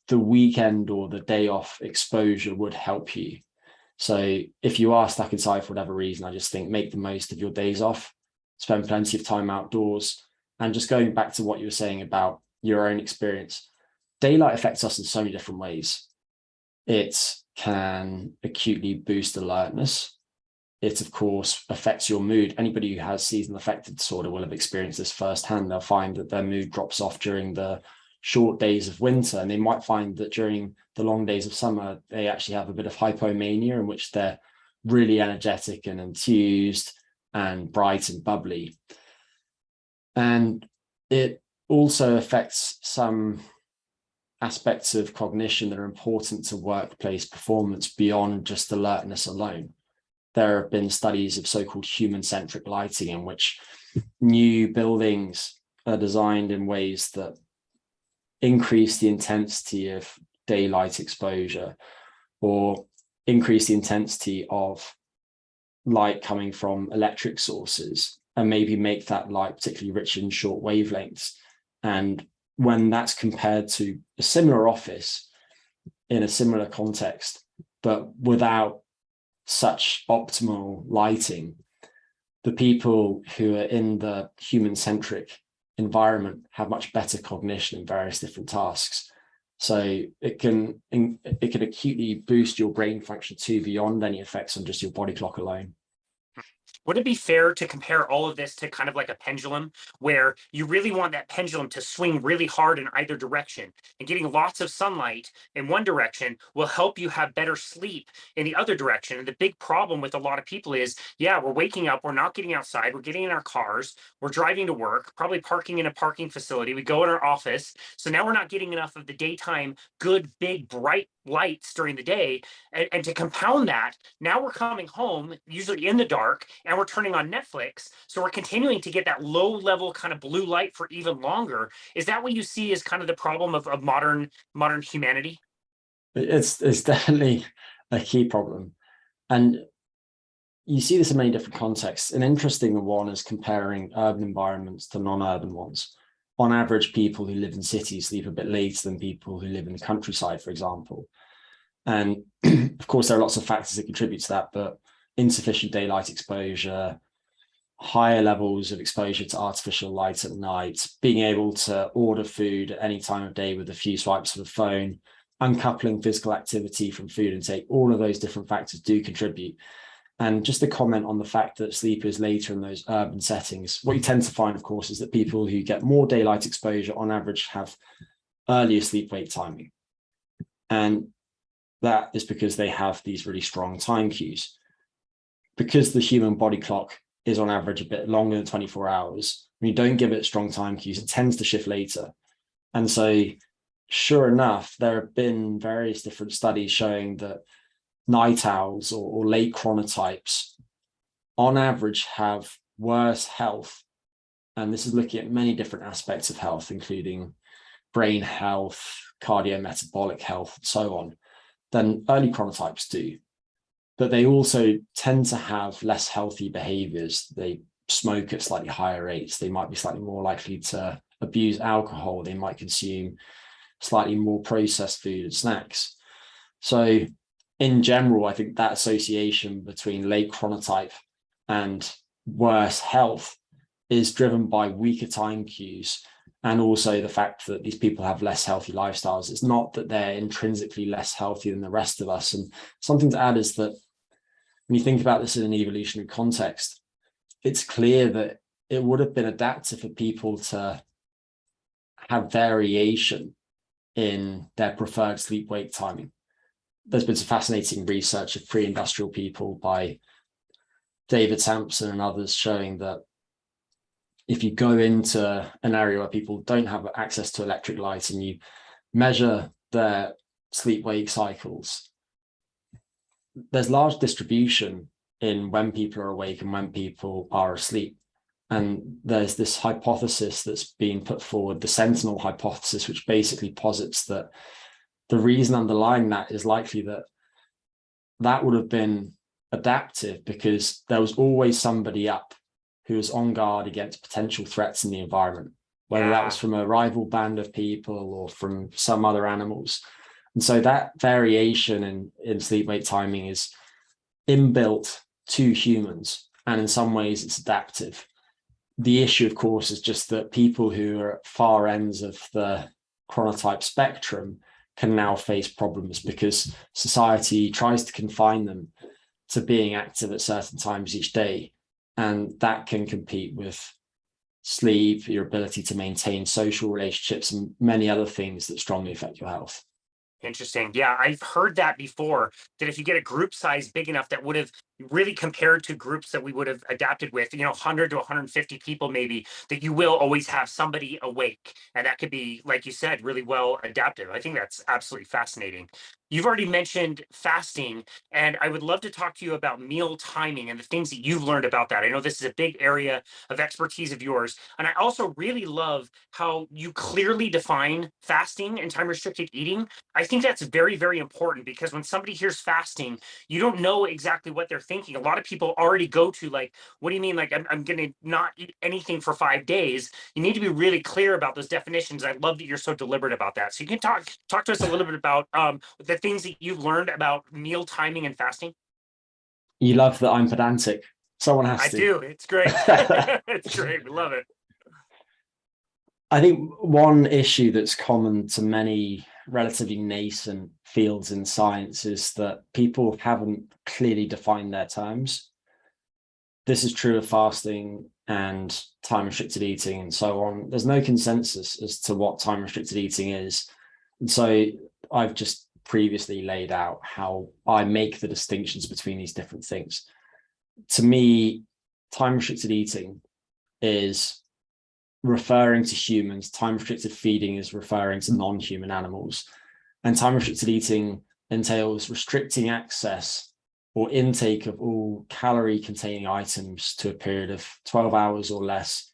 the weekend or the day off exposure would help you. So if you are stuck inside for whatever reason, I just think make the most of your days off, spend plenty of time outdoors. And just going back to what you were saying about your own experience, daylight affects us in so many different ways. It can acutely boost alertness. It, of course, affects your mood. Anybody who has seasonal affective disorder will have experienced this firsthand. They'll find that their mood drops off during the short days of winter, and they might find that during the long days of summer, they actually have a bit of hypomania in which they're really energetic and enthused and bright and bubbly. And it also affects some aspects of cognition that are important to workplace performance beyond just alertness alone. There have been studies of so-called human-centric lighting in which new buildings are designed in ways that increase the intensity of daylight exposure or increase the intensity of light coming from electric sources, and maybe make that light particularly rich in short wavelengths. And when that's compared to a similar office in a similar context, but without such optimal lighting, the people who are in the human-centric environment have much better cognition in various different tasks. So it can acutely boost your brain function too, beyond any effects on just your body clock alone. Would it be fair to compare all of this to kind of like a pendulum, where you really want that pendulum to swing really hard in either direction, and getting lots of sunlight in one direction will help you have better sleep in the other direction? And the big problem with a lot of people is, yeah, we're waking up, we're not getting outside, we're getting in our cars, we're driving to work, probably parking in a parking facility, we go in our office. So now we're not getting enough of the daytime, good, big, bright lights during the day. And to compound that, now we're coming home, usually in the dark, and we're turning on Netflix. So we're continuing to get that low level kind of blue light for even longer. Is that what you see as kind of the problem of modern humanity? It's definitely a key problem. And you see this in many different contexts. An interesting one is comparing urban environments to non-urban ones. On average, people who live in cities sleep a bit later than people who live in the countryside, for example. And of course, there are lots of factors that contribute to that, but insufficient daylight exposure, higher levels of exposure to artificial light at night, being able to order food at any time of day with a few swipes of a phone, uncoupling physical activity from food intake, all of those different factors do contribute. And just to comment on the fact that sleep is later in those urban settings, what you tend to find, of course, is that people who get more daylight exposure on average have earlier sleep-wake timing. And that is because they have these really strong time cues. Because the human body clock is on average a bit longer than 24 hours, when you don't give it strong time cues, it tends to shift later. And so, sure enough, there have been various different studies showing that night owls or late chronotypes on average have worse health. And this is looking at many different aspects of health, including brain health, cardiometabolic health, and so on, than early chronotypes do. But they also tend to have less healthy behaviors. They smoke at slightly higher rates. They might be slightly more likely to abuse alcohol. They might consume slightly more processed food and snacks. So in general, I think that association between late chronotype and worse health is driven by weaker time cues, and also the fact that these people have less healthy lifestyles. It's not that they're intrinsically less healthy than the rest of us. And something to add is that when you think about this in an evolutionary context, it's clear that it would have been adaptive for people to have variation in their preferred sleep-wake timing. There's been some fascinating research of pre-industrial people by David Sampson and others showing that if you go into an area where people don't have access to electric light and you measure their sleep-wake cycles, there's large distribution in when people are awake and when people are asleep. And there's this hypothesis that's been put forward, the Sentinel hypothesis, which basically posits that the reason underlying that is likely that that would have been adaptive because there was always somebody up who was on guard against potential threats in the environment, whether that was from a rival band of people or from some other animals. And so that variation in sleep-wake timing is inbuilt to humans, and in some ways it's adaptive. The issue, of course, is just that people who are at far ends of the chronotype spectrum can now face problems because society tries to confine them to being active at certain times each day. And that can compete with sleep, your ability to maintain social relationships, and many other things that strongly affect your health. Interesting. Yeah, I've heard that before, that if you get a group size big enough that would have really compared to groups that we would have adapted with, 100 to 150 people maybe, that you will always have somebody awake. And that could be, like you said, really well adaptive. I think that's absolutely fascinating. You've already mentioned fasting, and I would love to talk to you about meal timing and the things that you've learned about that. I know this is a big area of expertise of yours. And I also really love how you clearly define fasting and time restricted eating. I think that's very, very important because when somebody hears fasting, you don't know exactly what they're thinking. A lot of people already go to like, what do you mean? Like, I'm going to not eat anything for 5 days. You need to be really clear about those definitions. I love that you're so deliberate about that. So you can talk to us a little bit about the things that you've learned about meal timing and fasting. You love that I'm pedantic. Someone has to. I do. It's great. It's great. We love it. I think one issue that's common to many relatively nascent fields in science is that people haven't clearly defined their terms. This is true of fasting and time restricted eating and so on. There's no consensus as to what time restricted eating is. And so I've just previously laid out how I make the distinctions between these different things. To me, time restricted eating is referring to humans. Time restricted feeding is referring to non-human animals. And time restricted eating entails restricting access or intake of all calorie-containing items to a period of 12 hours or less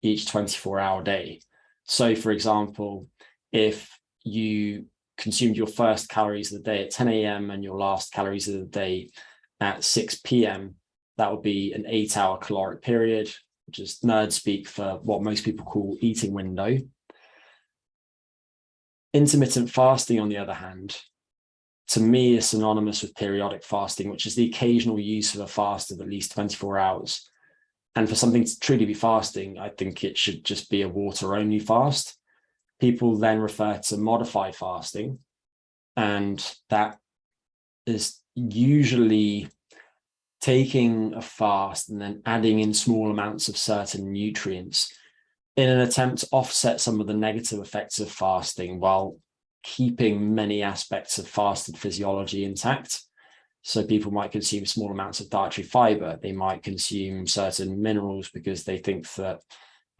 each 24-hour day. So, for example, if you consumed your first calories of the day at 10 a.m. and your last calories of the day at 6 p.m., that would be an 8-hour caloric period, which is nerd speak for what most people call eating window. Intermittent fasting, on the other hand, to me is synonymous with periodic fasting, which is the occasional use of a fast of at least 24 hours. And for something to truly be fasting, I think it should just be a water-only fast. People then refer to modified fasting, and that is usually taking a fast and then adding in small amounts of certain nutrients in an attempt to offset some of the negative effects of fasting while keeping many aspects of fasted physiology intact. So people might consume small amounts of dietary fiber. They might consume certain minerals because they think that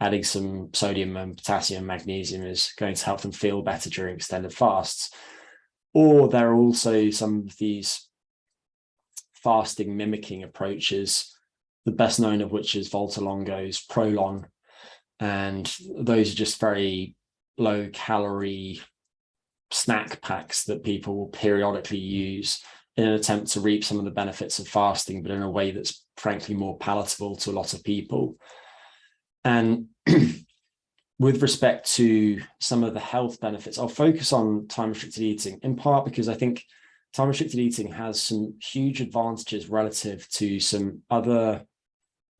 adding some sodium and potassium and magnesium is going to help them feel better during extended fasts. Or there are also some of these fasting mimicking approaches, the best known of which is Voltalongo's Prolon. And those are just very low calorie snack packs that people will periodically use in an attempt to reap some of the benefits of fasting, but in a way that's frankly more palatable to a lot of people. And with respect to some of the health benefits, I'll focus on time-restricted eating, in part because I think time-restricted eating has some huge advantages relative to some other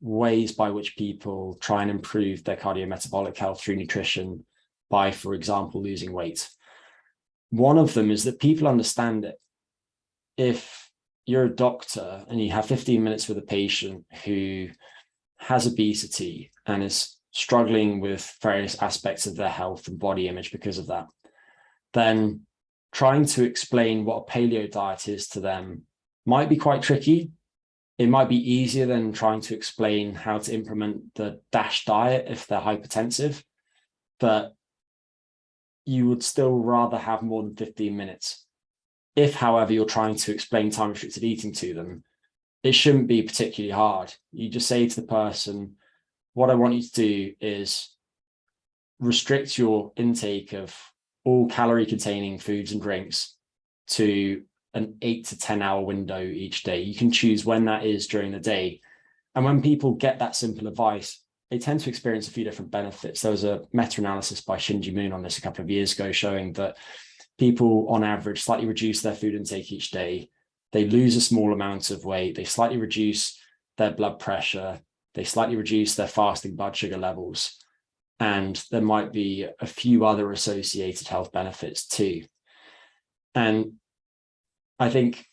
ways by which people try and improve their cardiometabolic health through nutrition by, for example, losing weight. One of them is that people understand it. If you're a doctor and you have 15 minutes with a patient who has obesity and is struggling with various aspects of their health and body image because of that, then trying to explain what a paleo diet is to them might be quite tricky. It might be easier than trying to explain how to implement the DASH diet if they're hypertensive, but you would still rather have more than 15 minutes. If, however, you're trying to explain time-restricted eating to them, it shouldn't be particularly hard. You just say to the person, what I want you to do is restrict your intake of all calorie-containing foods and drinks to an 8 to 10 hour window each day. You can choose when that is during the day. And when people get that simple advice, they tend to experience a few different benefits. There was a meta-analysis by Shinji Moon on this a couple of years ago showing that people on average slightly reduce their food intake each day. They lose a small amount of weight. They slightly reduce their blood pressure. They slightly reduce their fasting blood sugar levels. And there might be a few other associated health benefits too. And I think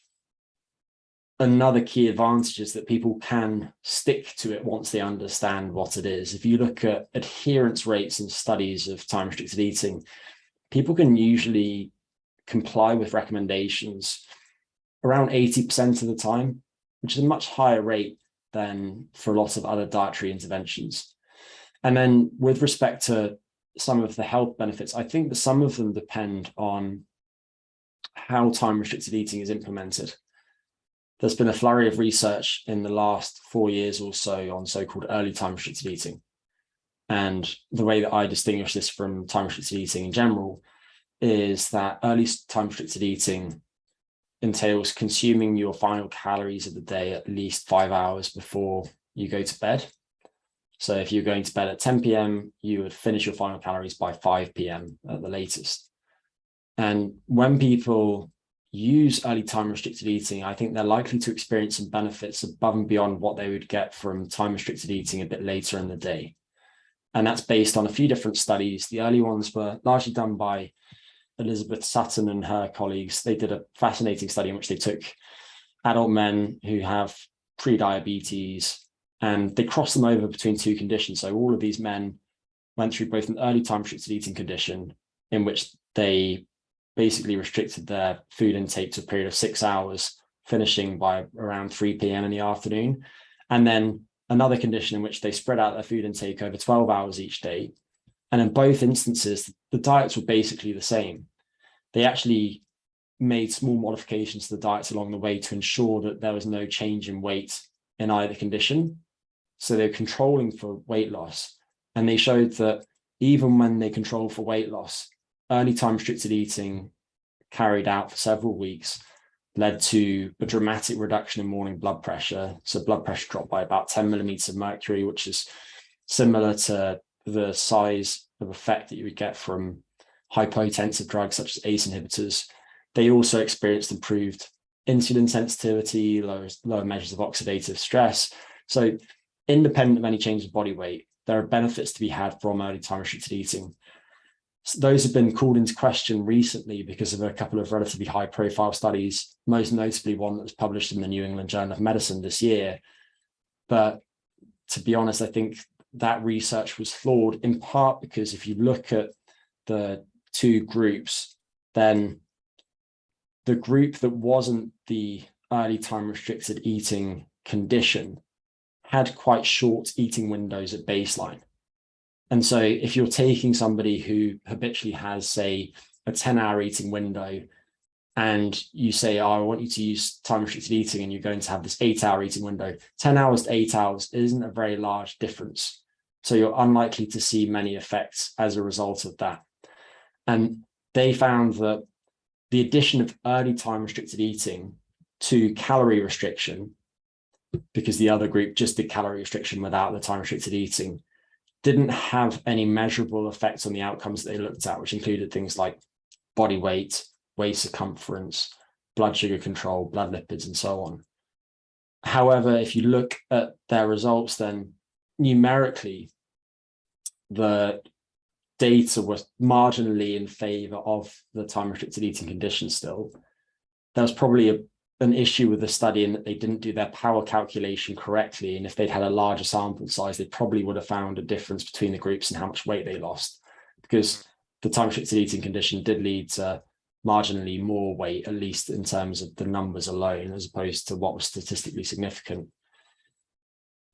another key advantage is that people can stick to it once they understand what it is. If you look at adherence rates in studies of time-restricted eating, people can usually comply with recommendations around 80% of the time, which is a much higher rate than for a lot of other dietary interventions. And then with respect to some of the health benefits, I think that some of them depend on how time-restricted eating is implemented. There's been a flurry of research in the last 4 years or so on so-called early time-restricted eating. And the way that I distinguish this from time-restricted eating in general is that early time-restricted eating entails consuming your final calories of the day at least 5 hours before you go to bed. So if you're going to bed at 10 p.m., you would finish your final calories by 5 p.m. at the latest. And when people use early time-restricted eating, I think they're likely to experience some benefits above and beyond what they would get from time-restricted eating a bit later in the day. And that's based on a few different studies. The early ones were largely done by Elizabeth Sutton and her colleagues. They did a fascinating study in which they took adult men who have pre-diabetes and they crossed them over between two conditions. So all of these men went through both an early time-restricted eating condition in which they basically restricted their food intake to a period of 6 hours, finishing by around 3 p.m. in the afternoon. And then another condition in which they spread out their food intake over 12 hours each day. And in both instances, the diets were basically the same. They actually made small modifications to the diets along the way to ensure that there was no change in weight in either condition. So they're controlling for weight loss. And they showed that even when they controlled for weight loss, early time restricted eating carried out for several weeks led to a dramatic reduction in morning blood pressure. So blood pressure dropped by about 10 millimeters of mercury, which is similar to the size of effect that you would get from hypotensive drugs such as ACE inhibitors. They also experienced improved insulin sensitivity, lower measures of oxidative stress. So independent of any change in body weight, there are benefits to be had from early time restricted eating. So those have been called into question recently because of a couple of relatively high profile studies, most notably one that was published in the New England Journal of Medicine this year. But to be honest, I think that research was flawed in part because if you look at the two groups, then the group that wasn't the early time restricted eating condition had quite short eating windows at baseline. And so if you're taking somebody who habitually has, say, a 10-hour eating window, and you say, oh, I want you to use time restricted eating, and you're going to have this 8-hour eating window, 10 hours to 8 hours isn't a very large difference. So you're unlikely to see many effects as a result of that. And they found that the addition of early time restricted eating to calorie restriction, because the other group just did calorie restriction without the time restricted eating, didn't have any measurable effects on the outcomes that they looked at, which included things like body weight, waist circumference, blood sugar control, blood lipids, and so on. However, if you look at their results, then numerically, the data was marginally in favor of the time restricted eating condition still. There was probably an issue with the study in that they didn't do their power calculation correctly. And if they'd had a larger sample size, they probably would have found a difference between the groups and how much weight they lost, because the time restricted eating condition did lead to marginally more weight, at least in terms of the numbers alone, as opposed to what was statistically significant.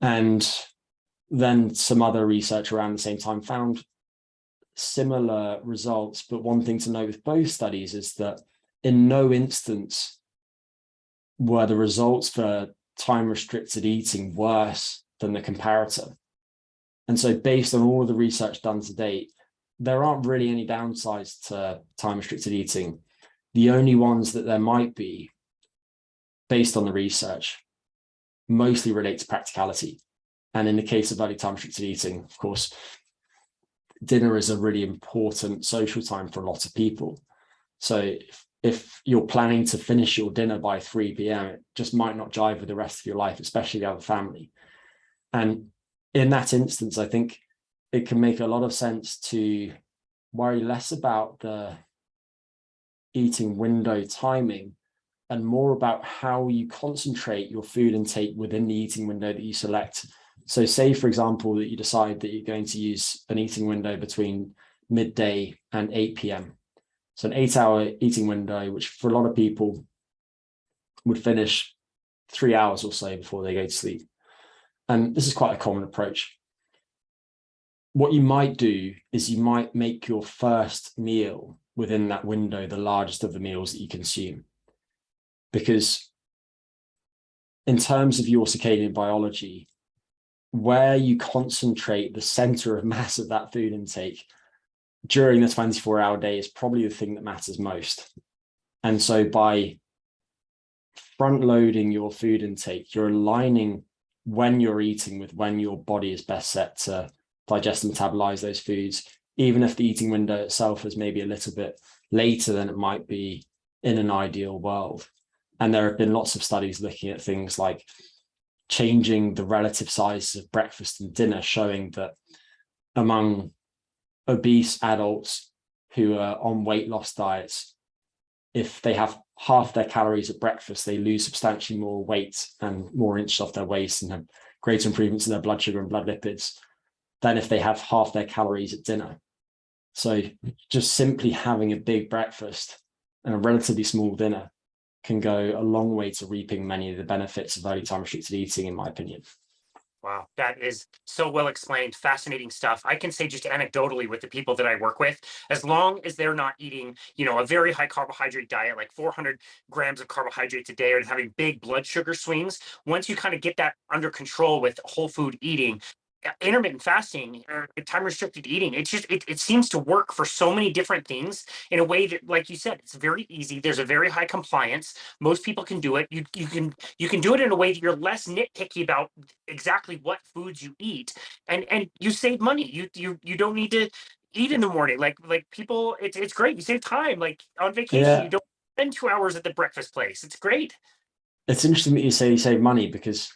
And then some other research around the same time found similar results. But one thing to note with both studies is that in no instance were the results for time restricted eating worse than the comparator. And so based on all of the research done to date, there aren't really any downsides to time restricted eating. The only ones that there might be, based on the research, mostly relate to practicality. And in the case of early time restricted eating, of course, dinner is a really important social time for a lot of people. So if you're planning to finish your dinner by 3 p.m., it just might not jive with the rest of your life, especially if you have a family. And in that instance, I think it can make a lot of sense to worry less about the eating window timing and more about how you concentrate your food intake within the eating window that you select. So say, for example, that you decide that you're going to use an eating window between midday and 8 p.m. So an 8-hour eating window, which for a lot of people would finish 3 hours or so before they go to sleep. And this is quite a common approach. What you might do is you might make your first meal within that window the largest of the meals that you consume. Because in terms of your circadian biology, where you concentrate the center of mass of that food intake during the 24-hour day is probably the thing that matters most. And so by front loading your food intake, you're aligning when you're eating with when your body is best set to digest and metabolize those foods, even if the eating window itself is maybe a little bit later than it might be in an ideal world. And there have been lots of studies looking at things like changing the relative sizes of breakfast and dinner, showing that among obese adults who are on weight loss diets, if they have half their calories at breakfast, they lose substantially more weight and more inches off their waist and have greater improvements in their blood sugar and blood lipids than if they have half their calories at dinner. So just simply having a big breakfast and a relatively small dinner can go a long way to reaping many of the benefits of early time restricted eating, in my opinion. Wow, that is so well explained. Fascinating stuff. I can say just anecdotally with the people that I work with, as long as they're not eating, a very high carbohydrate diet, like 400 grams of carbohydrates a day, or having big blood sugar swings, once you kind of get that under control with whole food eating, intermittent fasting or time restricted eating, it seems to work for so many different things in a way that, like you said, it's very easy. There's a very high compliance. Most people can do it. You can do it in a way that you're less nitpicky about exactly what foods you eat, and you save money. You don't need to eat in the morning. Like people, it's great. You save time. Like on vacation, you Yeah, don't spend 2 hours at the breakfast place. It's great. it's interesting that you say you save money, because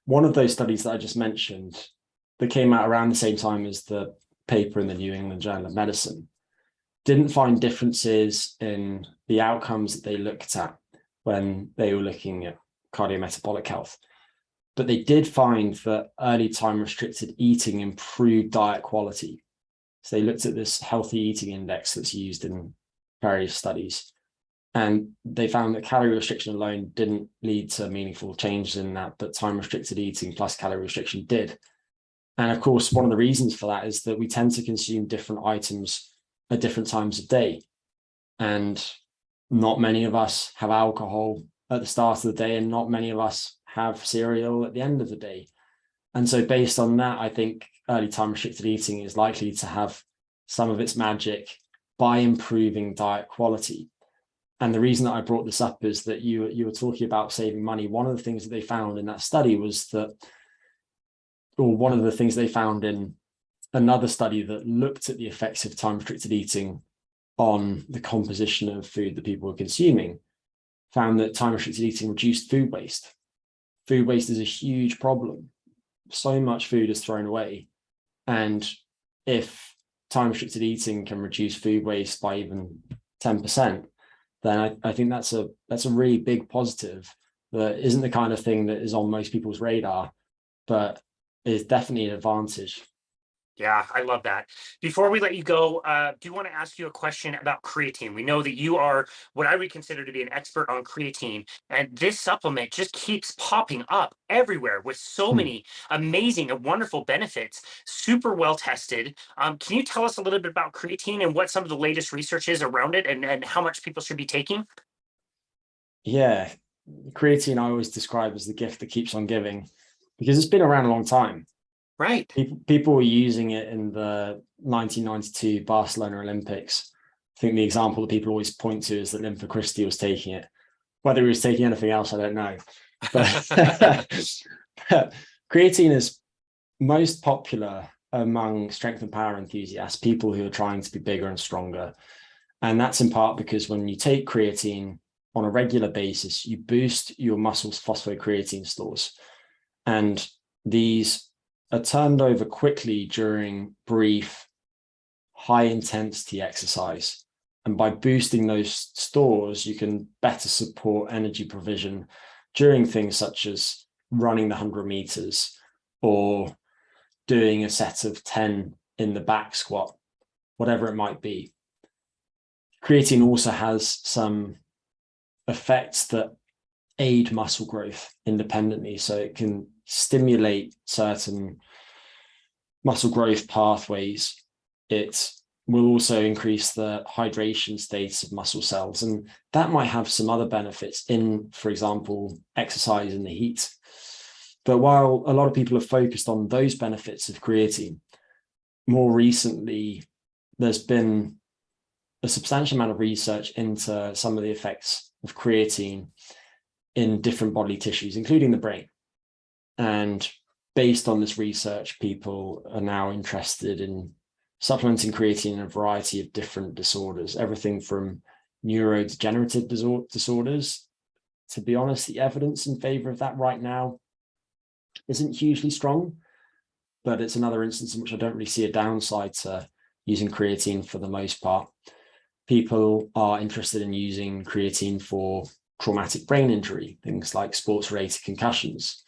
one of those studies that I just mentioned that came out around the same time as the paper in the New England Journal of Medicine didn't find differences in the outcomes that they looked at when they were looking at cardiometabolic health. But they did find that early time restricted eating improved diet quality. So they looked at this healthy eating index that's used in various studies. And they found that calorie restriction alone didn't lead to meaningful changes in that, but time restricted eating plus calorie restriction did. And of course, one of the reasons for that is that we tend to consume different items at different times of day. And not many of us have alcohol at the start of the day, and not many of us have cereal at the end of the day. And so based on that, I think early time restricted eating is likely to have some of its magic by improving diet quality. And the reason that I brought this up is that you were talking about saving money. One of the things that they found in that study was that, or one of the things they found in another study that looked at the effects of time restricted eating on the composition of food that people were consuming, found that time restricted eating reduced food waste. Food waste is a huge problem. So much food is thrown away. And if time restricted eating can reduce food waste by even 10%, then I think that's a really big positive that isn't the kind of thing that is on most people's radar, but is definitely an advantage. Yeah, I love that. Before we let you go, do want to ask you a question about creatine. We know that you are what I would consider to be an expert on creatine, and this supplement just keeps popping up everywhere with so Hmm. many amazing and wonderful benefits, super well tested. Can you tell us a little bit about creatine and what some of the latest research is around it, and how much people should be taking? Yeah, creatine I always describe as the gift that keeps on giving, because it's been around a long time. Right. People were using it in the 1992 Barcelona Olympics. I think the example that people always point to is that Linford Christie was taking it. Whether he was taking anything else, I don't know. But creatine is most popular among strength and power enthusiasts, people who are trying to be bigger and stronger. And that's in part because when you take creatine on a regular basis, you boost your muscles' phosphocreatine stores. And these are turned over quickly during brief, high intensity exercise. And by boosting those stores, you can better support energy provision during things such as running the 100 meters or doing a set of 10 in the back squat, whatever it might be. Creatine also has some effects that aid muscle growth independently. So it can stimulate certain muscle growth pathways. It will also increase the hydration status of muscle cells. And that might have some other benefits in, for example, exercise in the heat. But while a lot of people have focused on those benefits of creatine, more recently, there's been a substantial amount of research into some of the effects of creatine in different bodily tissues, including the brain. And based on this research, people are now interested in supplementing creatine in a variety of different disorders, everything from neurodegenerative disorders. To be honest, the evidence in favor of that right now isn't hugely strong, but it's another instance in which I don't really see a downside to using creatine for the most part. People are interested in using creatine for traumatic brain injury, things like sports-related concussions,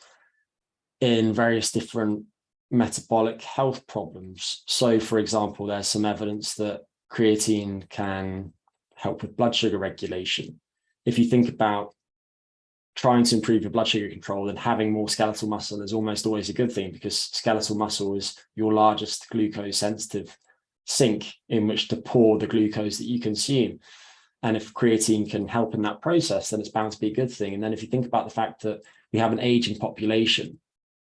in various different metabolic health problems. So, for example, there's some evidence that creatine can help with blood sugar regulation. If you think about trying to improve your blood sugar control, then having more skeletal muscle is almost always a good thing, because skeletal muscle is your largest glucose sensitive sink in which to pour the glucose that you consume. And if creatine can help in that process, then it's bound to be a good thing. And then if you think about the fact that we have an aging population,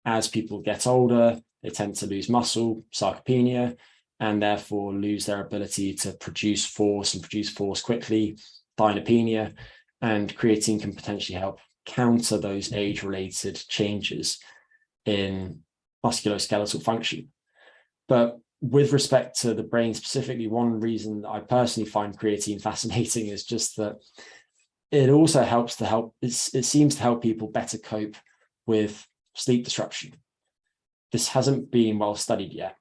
as people get older, they tend to lose muscle, sarcopenia, and therefore lose their ability to produce force and produce force quickly, dynapenia, and creatine can potentially help counter those age-related changes in musculoskeletal function. But with respect to the brain specifically, one reason that I personally find creatine fascinating is just that it also it seems to help people better cope with sleep disruption. This hasn't been well studied yet,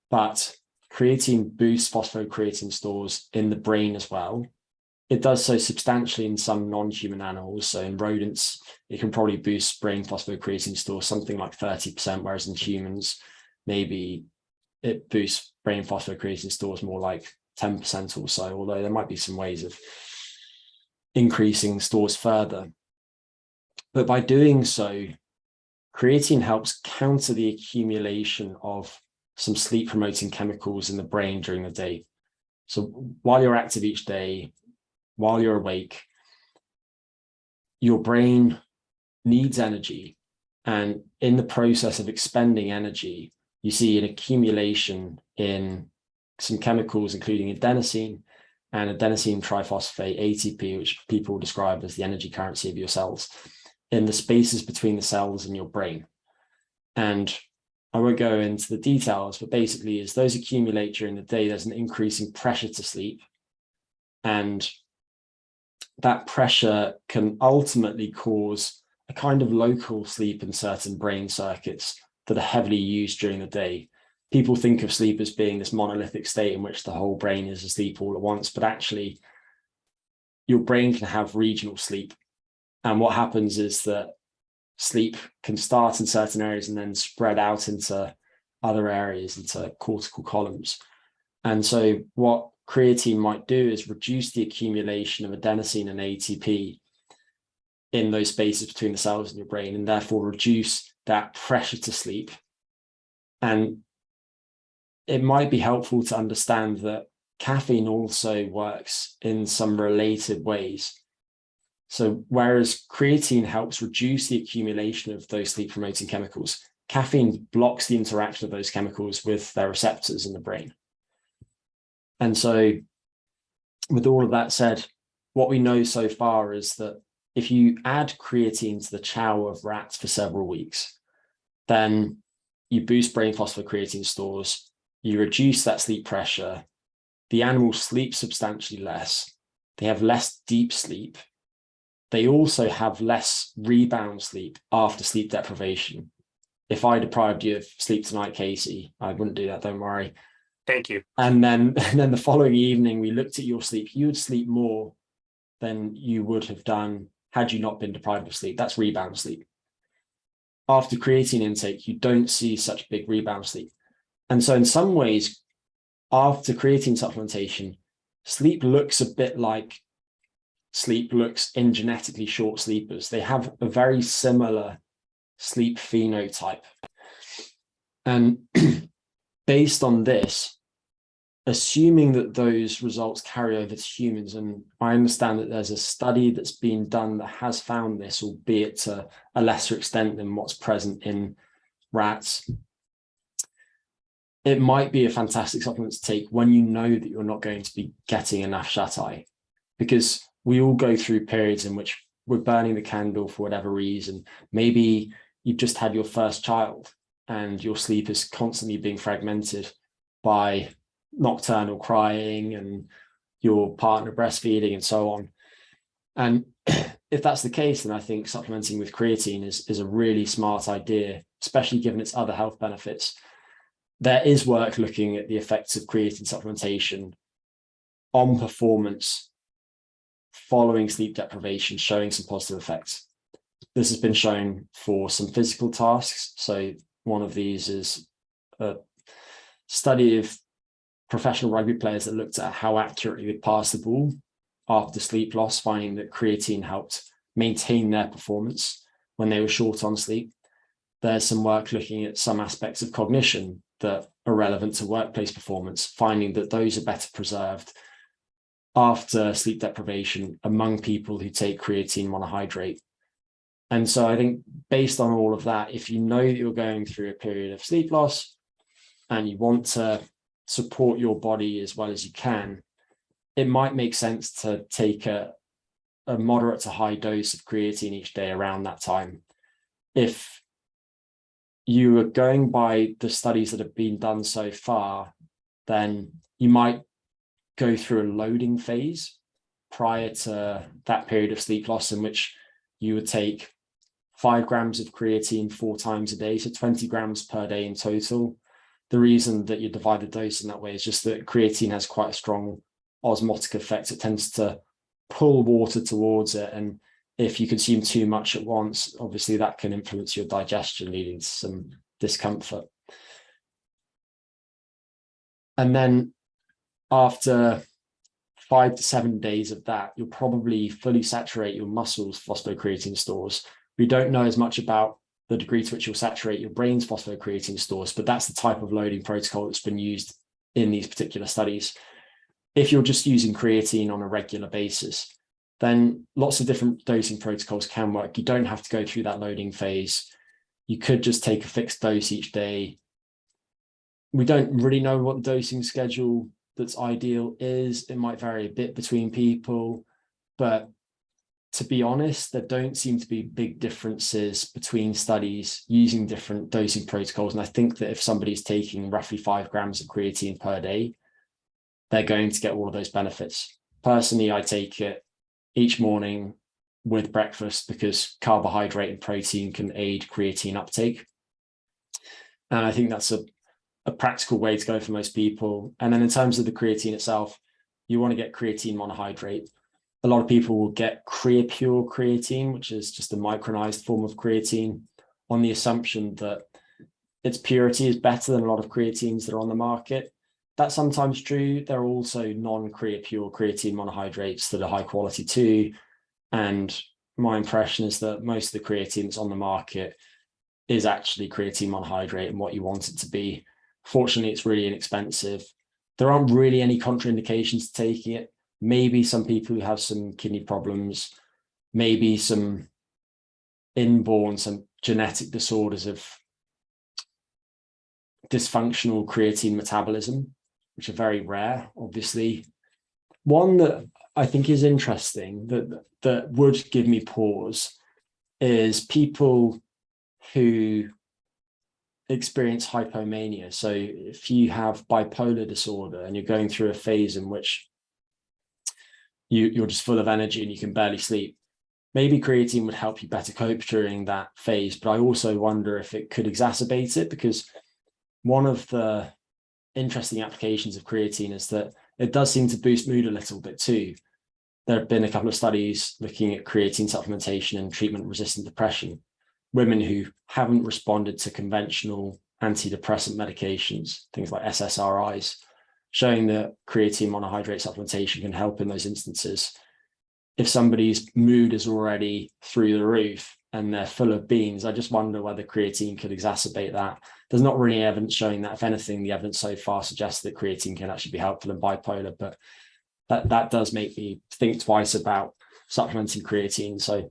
but creatine boosts phosphocreatine stores in the brain as well. It does so substantially in some non-human animals. So in rodents, it can probably boost brain phosphocreatine stores something like 30%, whereas in humans, maybe it boosts brain phosphocreatine stores more like 10% or so, although there might be some ways of increasing stores further. But by doing so, creatine helps counter the accumulation of some sleep promoting chemicals in the brain during the day. So while you're active each day, while you're awake, your brain needs energy. And in the process of expending energy, you see an accumulation in some chemicals, including adenosine and adenosine triphosphate, ATP, which people describe as the energy currency of your cells, in the spaces between the cells in your brain. And I won't go into the details, but basically as those accumulate during the day, there's an increasing pressure to sleep. And that pressure can ultimately cause a kind of local sleep in certain brain circuits that are heavily used during the day. People think of sleep as being this monolithic state in which the whole brain is asleep all at once, but actually your brain can have regional sleep. And what happens is that sleep can start in certain areas and then spread out into other areas, into cortical columns. And so what creatine might do is reduce the accumulation of adenosine and ATP in those spaces between the cells in your brain, and therefore reduce that pressure to sleep. And it might be helpful to understand that caffeine also works in some related ways. So whereas creatine helps reduce the accumulation of those sleep promoting chemicals, caffeine blocks the interaction of those chemicals with their receptors in the brain. And so with all of that said, what we know so far is that if you add creatine to the chow of rats for several weeks, then you boost brain phosphocreatine stores, you reduce that sleep pressure, the animals sleep substantially less, they have less deep sleep, they also have less rebound sleep after sleep deprivation. If I deprived you of sleep tonight, Casey, I wouldn't do that, don't worry. Thank you. And then the following evening, we looked at your sleep. You would sleep more than you would have done had you not been deprived of sleep. That's rebound sleep. After creatine intake, you don't see such big rebound sleep. And so in some ways, after creatine supplementation, sleep looks a bit like sleep looks in genetically short sleepers. They have a very similar sleep phenotype. And based on this, assuming that those results carry over to humans, and I understand that there's a study that's been done that has found this, albeit to a lesser extent than what's present in rats, it might be a fantastic supplement to take when you know that you're not going to be getting enough shut-eye, because we all go through periods in which we're burning the candle for whatever reason. Maybe you've just had your first child and your sleep is constantly being fragmented by nocturnal crying and your partner breastfeeding and so on. And if that's the case, then I think supplementing with creatine is a really smart idea, especially given its other health benefits. There is work looking at the effects of creatine supplementation on performance following sleep deprivation, showing some positive effects. This has been shown for some physical tasks. So one of these is a study of professional rugby players that looked at how accurately they passed the ball after sleep loss, finding that creatine helped maintain their performance when they were short on sleep. There's some work looking at some aspects of cognition that are relevant to workplace performance, finding that those are better preserved after sleep deprivation among people who take creatine monohydrate. And so I think based on all of that, if you know that you're going through a period of sleep loss and you want to support your body as well as you can, it might make sense to take a moderate to high dose of creatine each day around that time. If you are going by the studies that have been done so far, then you might go through a loading phase prior to that period of sleep loss, in which you would take 5 grams of creatine 4 times a day, so 20 grams per day in total. The reason that you divide the dose in that way is just that creatine has quite a strong osmotic effect. It tends to pull water towards it, and if you consume too much at once, obviously that can influence your digestion, leading to some discomfort. And then after 5 to 7 days of that, you'll probably fully saturate your muscles' phosphocreatine stores. We don't know as much about the degree to which you'll saturate your brain's phosphocreatine stores, but that's the type of loading protocol that's been used in these particular studies. If you're just using creatine on a regular basis, then lots of different dosing protocols can work. You don't have to go through that loading phase. You could just take a fixed dose each day. We don't really know what the dosing schedule that's ideal is. It might vary a bit between people, but to be honest, there don't seem to be big differences between studies using different dosing protocols. And I think that if somebody's taking roughly 5 grams of creatine per day, they're going to get all of those benefits. Personally, I take it each morning with breakfast because carbohydrate and protein can aid creatine uptake. And I think that's a practical way to go for most people. And then in terms of the creatine itself, you want to get creatine monohydrate. A lot of people will get CreaPure creatine, which is just a micronized form of creatine, on the assumption that its purity is better than a lot of creatines that are on the market. That's sometimes true. There are also non-CreaPure creatine monohydrates that are high quality too. And my impression is that most of the creatine that's on the market is actually creatine monohydrate and what you want it to be. Fortunately, it's really inexpensive. There aren't really any contraindications to taking it. Maybe some people who have some kidney problems, maybe some inborn, some genetic disorders of dysfunctional creatine metabolism, which are very rare, obviously. One that I think is interesting, that would give me pause, is people who experience hypomania. So if you have bipolar disorder and you're going through a phase in which you're just full of energy and you can barely sleep, maybe creatine would help you better cope during that phase. But I also wonder if it could exacerbate it, because one of the interesting applications of creatine is that it does seem to boost mood a little bit too. There have been a couple of studies looking at creatine supplementation and treatment-resistant depression. Women who haven't responded to conventional antidepressant medications, things like SSRIs, showing that creatine monohydrate supplementation can help in those instances. If somebody's mood is already through the roof and they're full of beans, I just wonder whether creatine could exacerbate that. There's not really evidence showing that. If anything, the evidence so far suggests that creatine can actually be helpful in bipolar, but that does make me think twice about supplementing creatine. So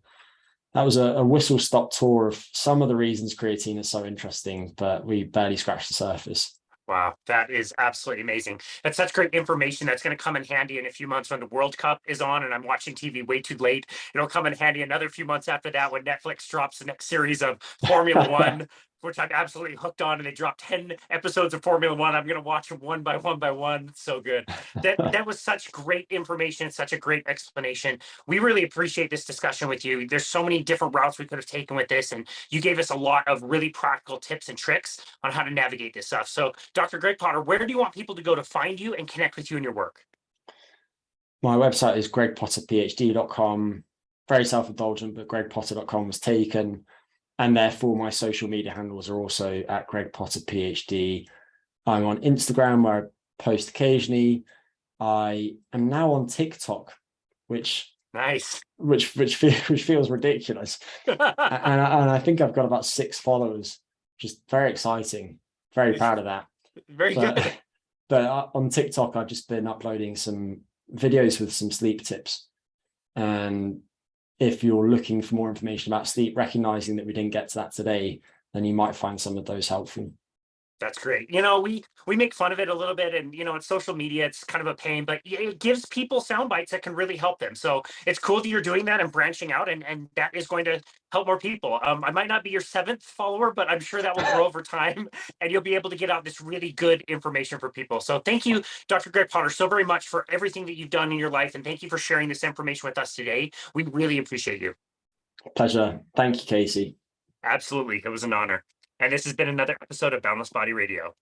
that was a whistle-stop tour of some of the reasons creatine is so interesting, but we barely scratched the surface. Wow, that is absolutely amazing. That's such great information that's going to come in handy in a few months when the World Cup is on and I'm watching TV way too late. It'll come in handy another few months after that when Netflix drops the next series of Formula One, which I'm absolutely hooked on, and they drop 10 episodes of Formula One. I'm going to watch them one by one by one. It's so good. That was such great information, such a great explanation. We really appreciate this discussion with you. There's so many different routes we could have taken with this, and you gave us a lot of really practical tips and tricks on how to navigate this stuff. So, Dr. Greg Potter, where do you want people to go to find you and connect with you and your work? My website is gregpotterphd.com. Very self-indulgent, but gregpotter.com was taken. And therefore, my social media handles are also at Greg Potter PhD. I'm on Instagram, where I post occasionally. I am now on TikTok, which Nice. which feels ridiculous. And I think I've got about 6 followers, which is very exciting. Very proud of that. Very But good. but on TikTok, I've just been uploading some videos with some sleep tips. And if you're looking for more information about sleep, recognizing that we didn't get to that today, then you might find some of those helpful. That's great. We make fun of it a little bit, and on social media, it's kind of a pain, but it gives people sound bites that can really help them. So it's cool that you're doing that and branching out, and that is going to help more people. I might not be your 7th follower, but I'm sure that will grow over time, and you'll be able to get out this really good information for people. So thank you, Dr. Greg Potter, so very much for everything that you've done in your life, and thank you for sharing this information with us today. We really appreciate you. Pleasure. Thank you, Casey. Absolutely, it was an honor. And this has been another episode of Boundless Body Radio.